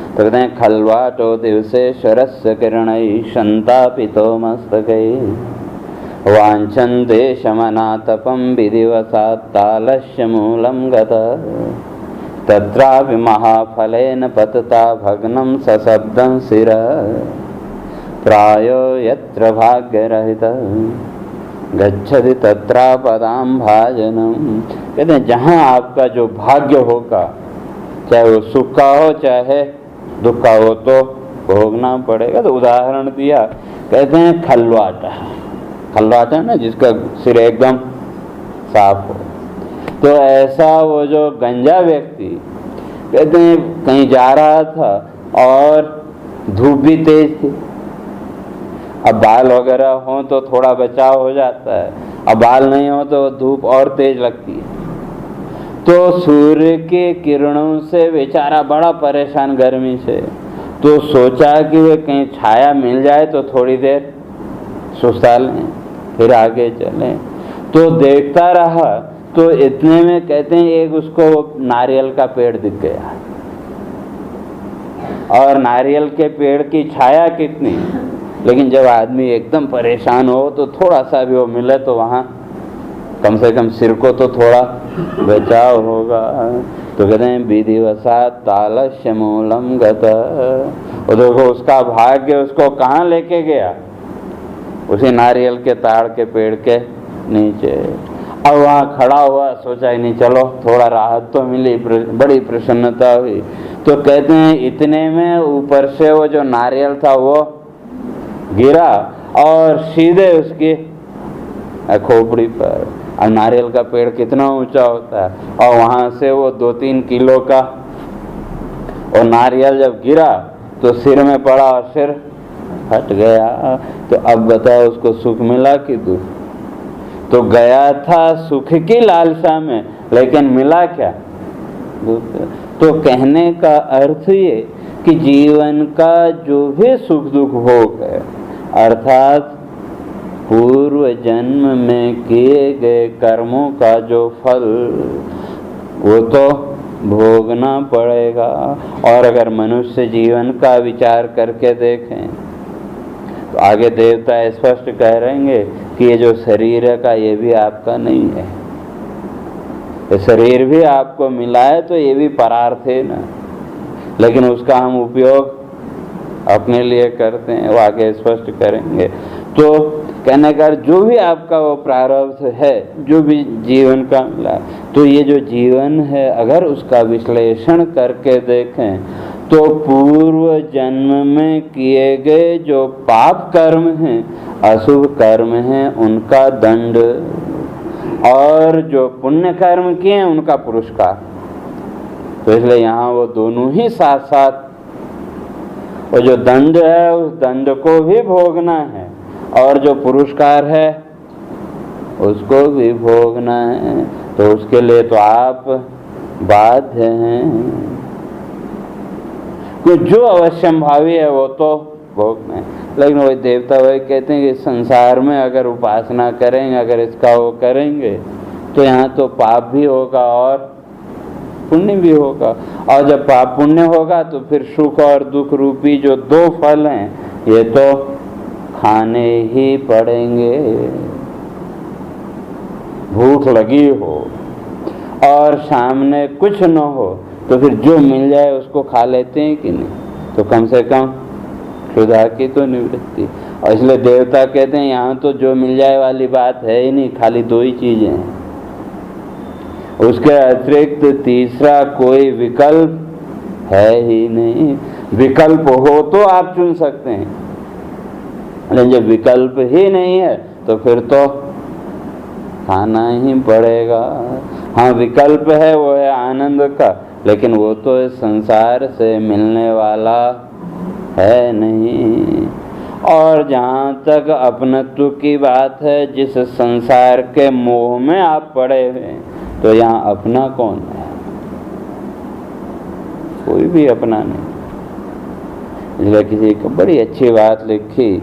A: तो कहते हैं खलवाटो दिवसे शरस्य किरणै संतापितो मस्तकै वाञ्छन्ते शमनातपं विधिवसात् तालस्य मूलं गतः तत्रापि महाफलेन पतता भग्नं सशब्दं शिरः प्रायो यत्र भाग्यरहितः गच्छति तत्रापदां भाजनम। कहते हैं जहाँ आपका जो भाग्य होगा, चाहे वो सुख का हो चाहे दुख का हो, तो भोगना पड़ेगा। तो उदाहरण दिया, कहते हैं खलवाटा, खलवाटा ना जिसका सिर एकदम साफ हो। तो ऐसा वो जो गंजा व्यक्ति, कहते हैं कहीं जा रहा था और धूप भी तेज थी। अब बाल वगैरह हो तो थोड़ा बचाव हो जाता है, अब बाल नहीं हो तो धूप और तेज लगती है। तो सूर्य के किरणों से बेचारा बड़ा परेशान गर्मी से, तो सोचा कि वे कहीं छाया मिल जाए तो थोड़ी देर सुस्ता लें फिर आगे चलें। तो देखता रहा, तो इतने में कहते हैं एक उसको नारियल का पेड़ दिख गया, और नारियल के पेड़ की छाया कितनी, लेकिन जब आदमी एकदम परेशान हो तो थोड़ा सा भी वो मिले तो वहाँ कम से कम सिर को तो थोड़ा बचाव होगा। तो कहते हैं विधिवसात् तालस्य मूलम गतः। देखो उसका भाग्य उसको कहाँ लेके गया, उसी नारियल के ताड़ के पेड़ के नीचे। अब वहाँ खड़ा हुआ, सोचा ही नहीं चलो थोड़ा राहत तो मिली, बड़ी प्रसन्नता हुई। तो कहते हैं इतने में ऊपर से वो जो नारियल था वो गिरा और सीधे उसकी खोपड़ी पर। और नारियल का पेड़ कितना ऊंचा होता है, और वहां से वो 2-3 किलो का और नारियल जब गिरा तो सिर में पड़ा और सिर फट गया। तो अब बताओ उसको सुख मिला कि दुख? तो गया था सुख की लालसा में, लेकिन मिला क्या? दुख। तो कहने का अर्थ ये कि जीवन का जो भी सुख दुख भोग है, अर्थात पूर्व जन्म में किए गए कर्मों का जो फल, वो तो भोगना पड़ेगा। और अगर मनुष्य जीवन का विचार करके देखें तो आगे देवता स्पष्ट कह रहेंगे कि ये जो शरीर है का ये भी आपका नहीं है, ये शरीर भी आपको मिला है तो ये भी परार्थ है ना, लेकिन उसका हम उपयोग अपने लिए करते हैं, वो आगे स्पष्ट करेंगे। तो कहने का जो भी आपका वो प्रारब्ध है, जो भी जीवन का मिला, तो ये जो जीवन है अगर उसका विश्लेषण करके देखें तो पूर्व जन्म में किए गए जो पाप कर्म हैं, अशुभ कर्म हैं, उनका दंड, और जो पुण्य कर्म किए हैं उनका पुरस्कार। तो इसलिए यहाँ वो दोनों ही साथ साथ, वो जो दंड है उस दंड को भी भोगना है और जो पुरस्कार है उसको भी भोगना है। तो उसके लिए तो आप बाध्य हैं, कि जो अवश्यंभावी है वो तो भोगना है। लेकिन वही देवता वही कहते हैं कि संसार में अगर उपासना करेंगे, अगर इसका वो करेंगे तो यहाँ तो पाप भी होगा और पुण्य भी होगा, और जब पाप पुण्य होगा तो फिर सुख और दुख रूपी जो दो फल हैं ये तो खाने ही पड़ेंगे। भूख लगी हो और सामने कुछ न हो तो फिर जो मिल जाए उसको खा लेते हैं कि नहीं, तो कम से कम क्षुधा की तो निवृत्ति। और इसलिए देवता कहते हैं यहाँ तो जो मिल जाए वाली बात है ही नहीं, खाली दो ही चीजें हैं, उसके अतिरिक्त तीसरा कोई विकल्प है ही नहीं। विकल्प हो तो आप चुन सकते हैं, लेकिन जब विकल्प ही नहीं है तो फिर तो खाना ही पड़ेगा। हाँ विकल्प है वो है आनंद का, लेकिन वो तो इस संसार से मिलने वाला है नहीं। और जहाँ तक अपनत्व की बात है, जिस संसार के मोह में आप पड़े हुए तो यहाँ अपना कौन है? कोई भी अपना नहीं। इसलिए किसी को बड़ी अच्छी बात लिखी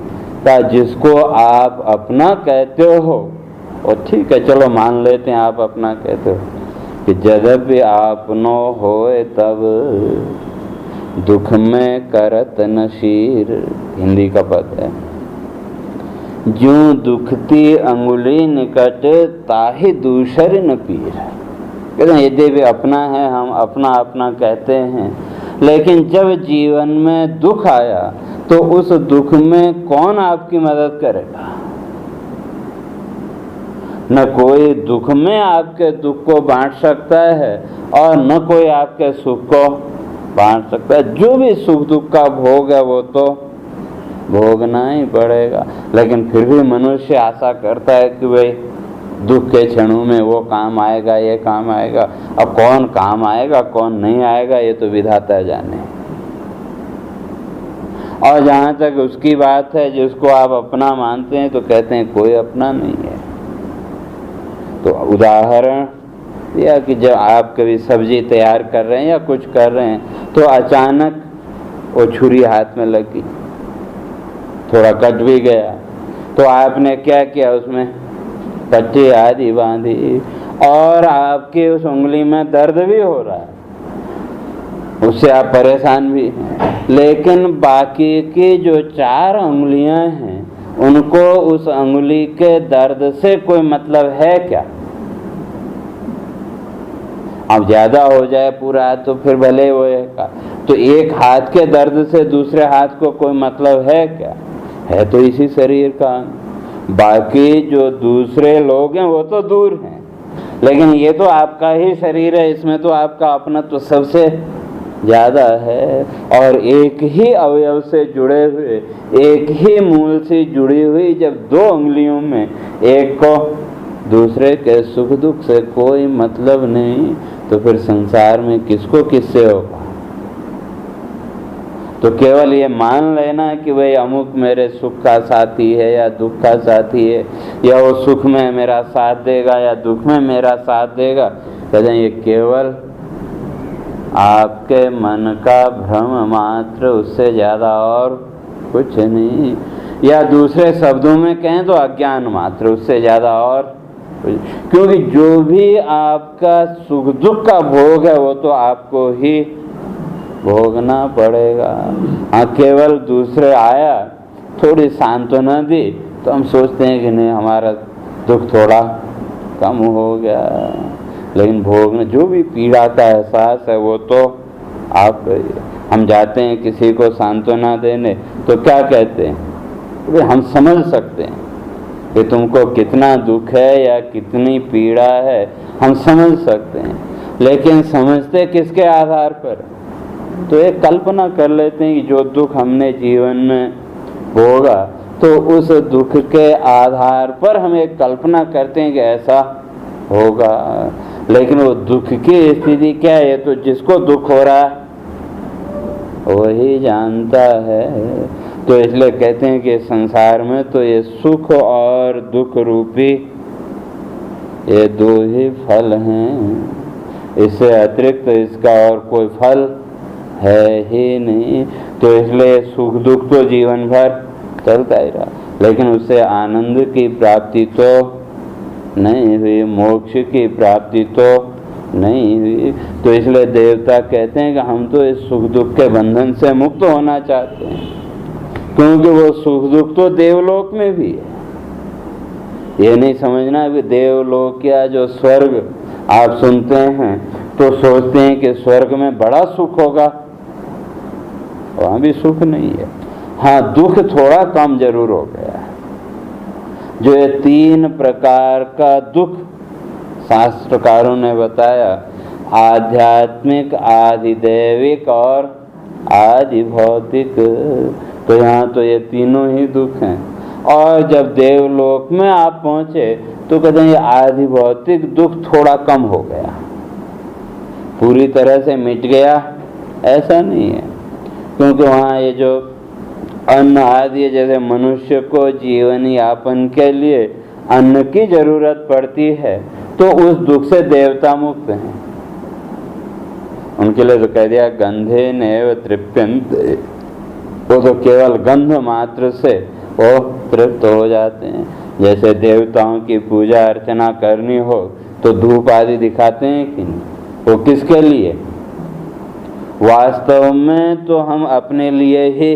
A: था, जिसको आप अपना कहते हो और ठीक है चलो मान लेते हैं आप अपना कहते हो, कि यद्यपि आपनो होए तब दुख में करत नशीर, हिंदी का पद है। ज्यों दुखती अंगुली निकट ताहि दूसर न पीर। कहते हैं यदि भी अपना है, हम अपना अपना कहते हैं, लेकिन जब जीवन में दुख आया तो उस दुख में कौन आपकी मदद करेगा? न कोई दुख में आपके दुख को बांट सकता है और न कोई आपके सुख को बांट सकता है। जो भी सुख दुख का भोग है वो तो भोगना ही पड़ेगा। लेकिन फिर भी मनुष्य आशा करता है कि भाई दुख के क्षणों में वो काम आएगा, ये काम आएगा। अब कौन काम आएगा कौन नहीं आएगा ये तो विधाता जाने। और जहाँ तक उसकी बात है जिसको आप अपना मानते हैं, तो कहते हैं कोई अपना नहीं है। तो उदाहरण या कि जब आप कभी सब्जी तैयार कर रहे हैं या कुछ कर रहे हैं तो अचानक वो छुरी हाथ में लगी, थोड़ा कट भी गया, तो आपने क्या किया? उसमें पट्टी आदि बांधी और आपकी उस उंगली में दर्द भी हो रहा है, उससे आप परेशान भी हैं। लेकिन बाकी की जो 4 उंगलियां हैं उनको उस उंगली के दर्द से कोई मतलब है क्या? अब ज्यादा हो जाए पूरा तो फिर भले वो है, तो एक हाथ के दर्द से दूसरे हाथ को कोई मतलब है क्या? है तो इसी शरीर का। बाकी जो दूसरे लोग हैं वो तो दूर हैं, लेकिन ये तो आपका ही शरीर है, इसमें तो आपका अपना तो सबसे ज्यादा है। और एक ही अवयव से जुड़े हुए, एक ही मूल से जुड़ी हुई जब 2 उंगलियों में एक को दूसरे के सुख दुख से कोई मतलब नहीं, तो फिर संसार में किसको किससे होगा? तो केवल ये मान लेना कि भाई अमुक मेरे सुख का साथी है या दुख का साथी है, या वो सुख में मेरा साथ देगा या दुख में मेरा साथ देगा, कहते हैं ये केवल आपके मन का भ्रम मात्र, उससे ज्यादा और कुछ नहीं। या दूसरे शब्दों में कहें तो अज्ञान मात्र, उससे ज्यादा और, क्योंकि जो भी आपका सुख दुख का भोग है वो तो आपको ही भोगना पड़ेगा। हाँ केवल दूसरे आया थोड़ी सांत्वना दी तो हम सोचते हैं कि नहीं हमारा दुख थोड़ा कम हो गया। लेकिन भोगने जो भी पीड़ा का एहसास है वो तो आप, हम जाते हैं किसी को सांत्वना देने तो क्या कहते हैं, तो हम समझ सकते हैं कि तुमको कितना दुख है या कितनी पीड़ा है, हम समझ सकते हैं। लेकिन समझते किसके आधार पर? तो एक कल्पना कर लेते हैं कि जो दुख हमने जीवन में भोगा तो उस दुख के आधार पर हम एक कल्पना करते हैं कि ऐसा होगा। लेकिन वो दुख की स्थिति क्या है, तो जिसको दुख हो रहा है वही जानता है। तो इसलिए कहते हैं कि संसार में तो ये सुख और दुख रूपी ये दो ही फल हैं, इससे अतिरिक्त इसका और कोई फल है ही नहीं। तो इसलिए सुख दुख तो जीवन भर चलता ही रहा, लेकिन उससे आनंद की प्राप्ति तो नहीं हुई, मोक्ष की प्राप्ति तो नहीं हुई। तो इसलिए देवता कहते हैं कि हम तो इस सुख दुख के बंधन से मुक्त होना चाहते हैं, क्योंकि वो सुख दुख तो देवलोक में भी है। ये नहीं समझना कि देवलोक या जो स्वर्ग आप सुनते हैं तो सोचते हैं कि स्वर्ग में बड़ा सुख होगा, वहाँ भी सुख नहीं है। हाँ, दुख थोड़ा कम जरूर हो गया। जो ये 3 प्रकार का दुख शास्त्रकारों ने बताया, आध्यात्मिक, आधिदैविक और आदि भौतिक, तो यहाँ तो ये तीनों ही दुख हैं। और जब देवलोक में आप पहुँचे तो कहते हैं ये आदि भौतिक दुख थोड़ा कम हो गया, पूरी तरह से मिट गया ऐसा नहीं है। क्योंकि वहाँ ये जो अन्न आदि, जैसे मनुष्य को जीवन यापन के लिए अन्न की जरूरत पड़ती है, तो उस दुख से देवता मुक्त हैं। उनके लिए तो कह दिया गंधे नैव तृप्यन्ते, वो तो केवल गंध मात्र से वो तृप्त हो जाते हैं। जैसे देवताओं की पूजा अर्चना करनी हो तो धूप आदि दिखाते हैं कि नहीं, वो किसके लिए? वास्तव में तो हम अपने लिए ही,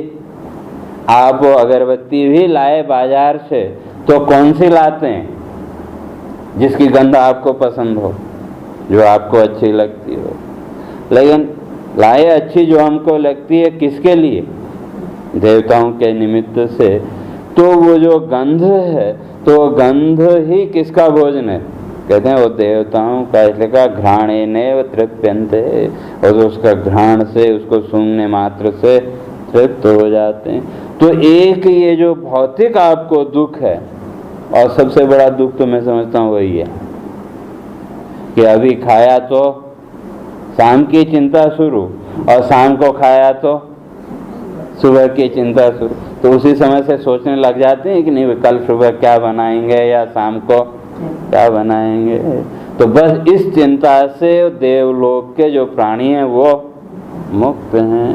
A: आप अगरबत्ती भी लाए बाजार से तो कौन सी लाते हैं? जिसकी गंध आपको पसंद हो, जो आपको अच्छी लगती हो। लेकिन लाए अच्छी जो हमको लगती है किसके लिए? देवताओं के निमित्त से। तो वो जो गंध है, तो गंध ही किसका भोजन है? कहते हैं वो देवताओं का। इसलिए कहा घ्राणेनैव तृप्यन्ते, और उसका घ्राण से, उसको सूंघने मात्र से तृप्त हो जाते हैं। तो एक ये जो भौतिक आपको दुख है, और सबसे बड़ा दुख तो मैं समझता हूँ वही है कि अभी खाया तो शाम की चिंता शुरू, और शाम को खाया तो सुबह की चिंता शुरू। तो उसी समय से सोचने लग जाते हैं कि नहीं कल सुबह क्या बनाएंगे या शाम को क्या बनाएंगे। तो बस इस चिंता से देवलोक के जो प्राणी हैं वो मुक्त हैं,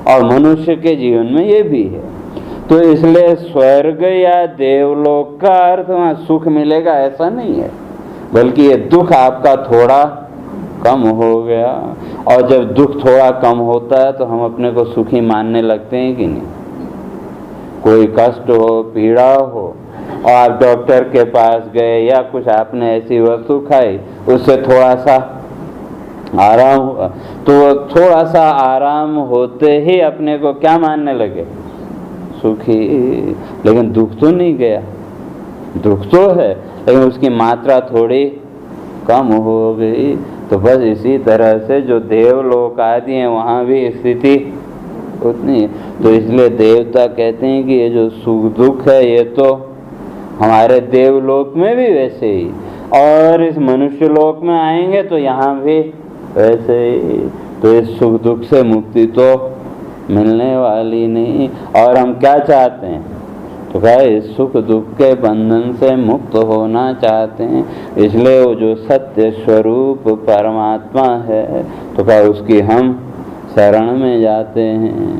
A: और मनुष्य के जीवन में ये भी है। तो इसलिए स्वर्ग या देवलोक का अर्थ वहाँ सुख मिलेगा ऐसा नहीं है, बल्कि ये दुख आपका थोड़ा कम हो गया। और जब दुख थोड़ा कम होता है तो हम अपने को सुखी मानने लगते हैं कि नहीं। कोई कष्ट हो, पीड़ा हो, और आप डॉक्टर के पास गए या कुछ आपने ऐसी वस्तु खाई, उससे थोड़ा सा आराम हुआ, तो थोड़ा सा आराम होते ही अपने को क्या मानने लगे? सुखी। लेकिन दुख तो नहीं गया, दुख तो है, लेकिन उसकी मात्रा थोड़ी कम हो गई। तो बस इसी तरह से जो देवलोक आदि हैं वहाँ भी स्थिति उतनी है। तो इसलिए देवता कहते हैं कि ये जो सुख दुख है ये तो हमारे देवलोक में भी वैसे ही, और इस मनुष्य लोक में आएंगे तो यहाँ भी वैसे ही। तो इस सुख दुख से मुक्ति तो मिलने वाली नहीं। और हम क्या चाहते हैं? तो कहा इस सुख दुख के बंधन से मुक्त होना चाहते हैं। इसलिए वो जो सत्य स्वरूप परमात्मा है, तो कहा उसकी हम शरण में जाते हैं।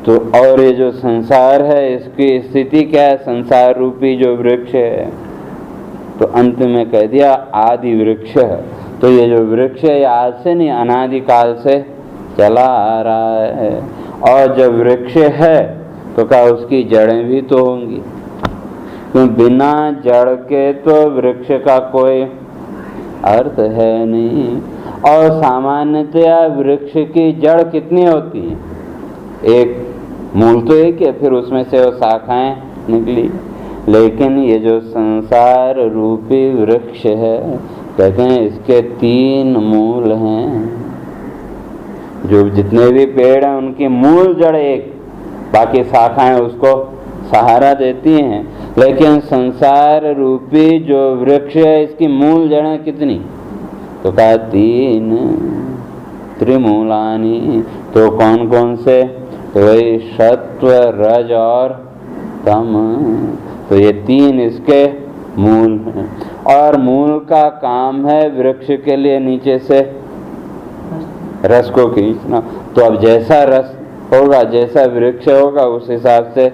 A: तो और ये जो संसार है इसकी स्थिति क्या है? संसार रूपी जो वृक्ष है, तो अंत में कह दिया आदि वृक्ष है। तो ये जो वृक्ष है आज से नहीं, अनादिकाल से चला आ रहा है। और जब वृक्ष है तो कहा उसकी जड़ें भी तो होंगी, क्यों बिना जड़ के तो वृक्ष का कोई अर्थ है नहीं। और सामान्यतया वृक्ष की जड़ कितनी होती है? एक मूल तो एक है, फिर उसमें से वो शाखाएं निकली। लेकिन ये जो संसार रूपी वृक्ष है, कहते हैं इसके 3 मूल हैं। जो जितने भी पेड़ हैं उनकी मूल जड़ एक, बाकी शाखाएं उसको सहारा देती हैं। लेकिन संसार रूपी जो वृक्ष है इसकी मूल जड़ें कितनी? तो कहा 3 त्रिमूलानी। तो कौन कौन से? तो वही सत्व, रज और तम। तो ये 3 इसके मूल हैं। और मूल का काम है वृक्ष के लिए नीचे से रस को खींचना। तो अब जैसा रस होगा, जैसा वृक्ष होगा, उस हिसाब से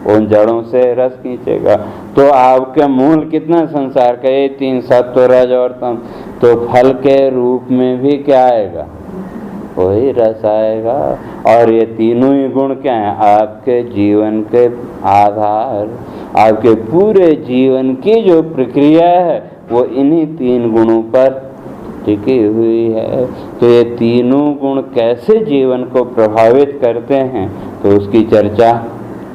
A: उन जड़ों से रस खींचेगा। तो आपके मूल कितना संसार का? ये 3 सत्व, रज और तम। तो फल के रूप में भी क्या आएगा? वही रस आएगा। और ये तीनों ही गुण क्या हैं? आपके जीवन के आधार, आपके पूरे जीवन की जो प्रक्रिया है वो इन्हीं 3 गुणों पर टिकी हुई है। तो ये तीनों गुण कैसे जीवन को प्रभावित करते हैं, तो उसकी चर्चा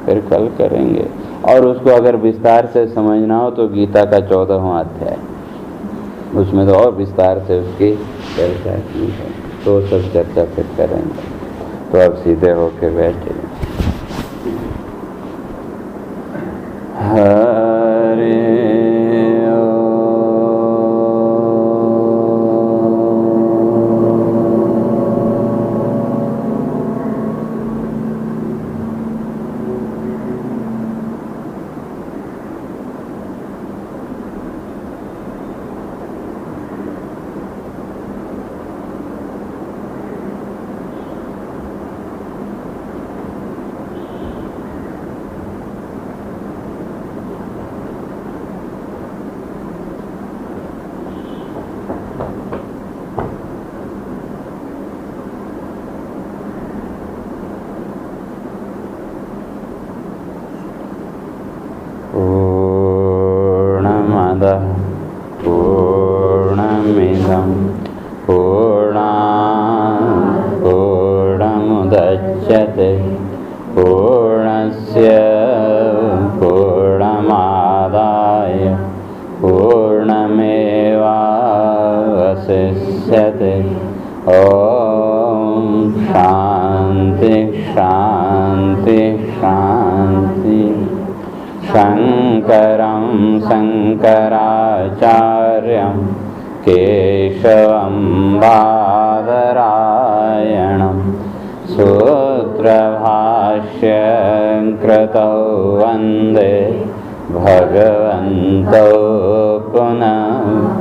A: फिर कल करेंगे। और उसको अगर विस्तार से समझना हो तो गीता का 14वां अध्याय, उसमें तो और विस्तार से उसकी चर्चा की है। तो सब चर्चा फिर करेंगे। तो अब सीधे होके बैठे। हरे पूर्णमिदं पूर्णात् पूर्णमुदच्यते पूर्णस्य पूर्णमादाय पूर्णमेवावशिष्यते। ॐ शान्ति शान्ति शान्ति। शङ्करं शङ्कराचार्यं केशवं बादरायणं सूत्रभाष्यं कृतौ वन्दे भगवन्तौ पुनः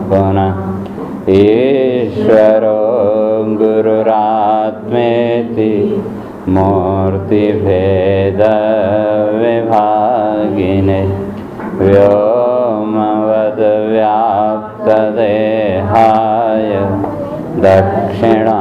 A: पुनः। ईश्वरो गुरुरात्मेति मूर्तिभेदविभागिने व्योमवद्व्याप्तदेहाय दक्षिणामूर्तये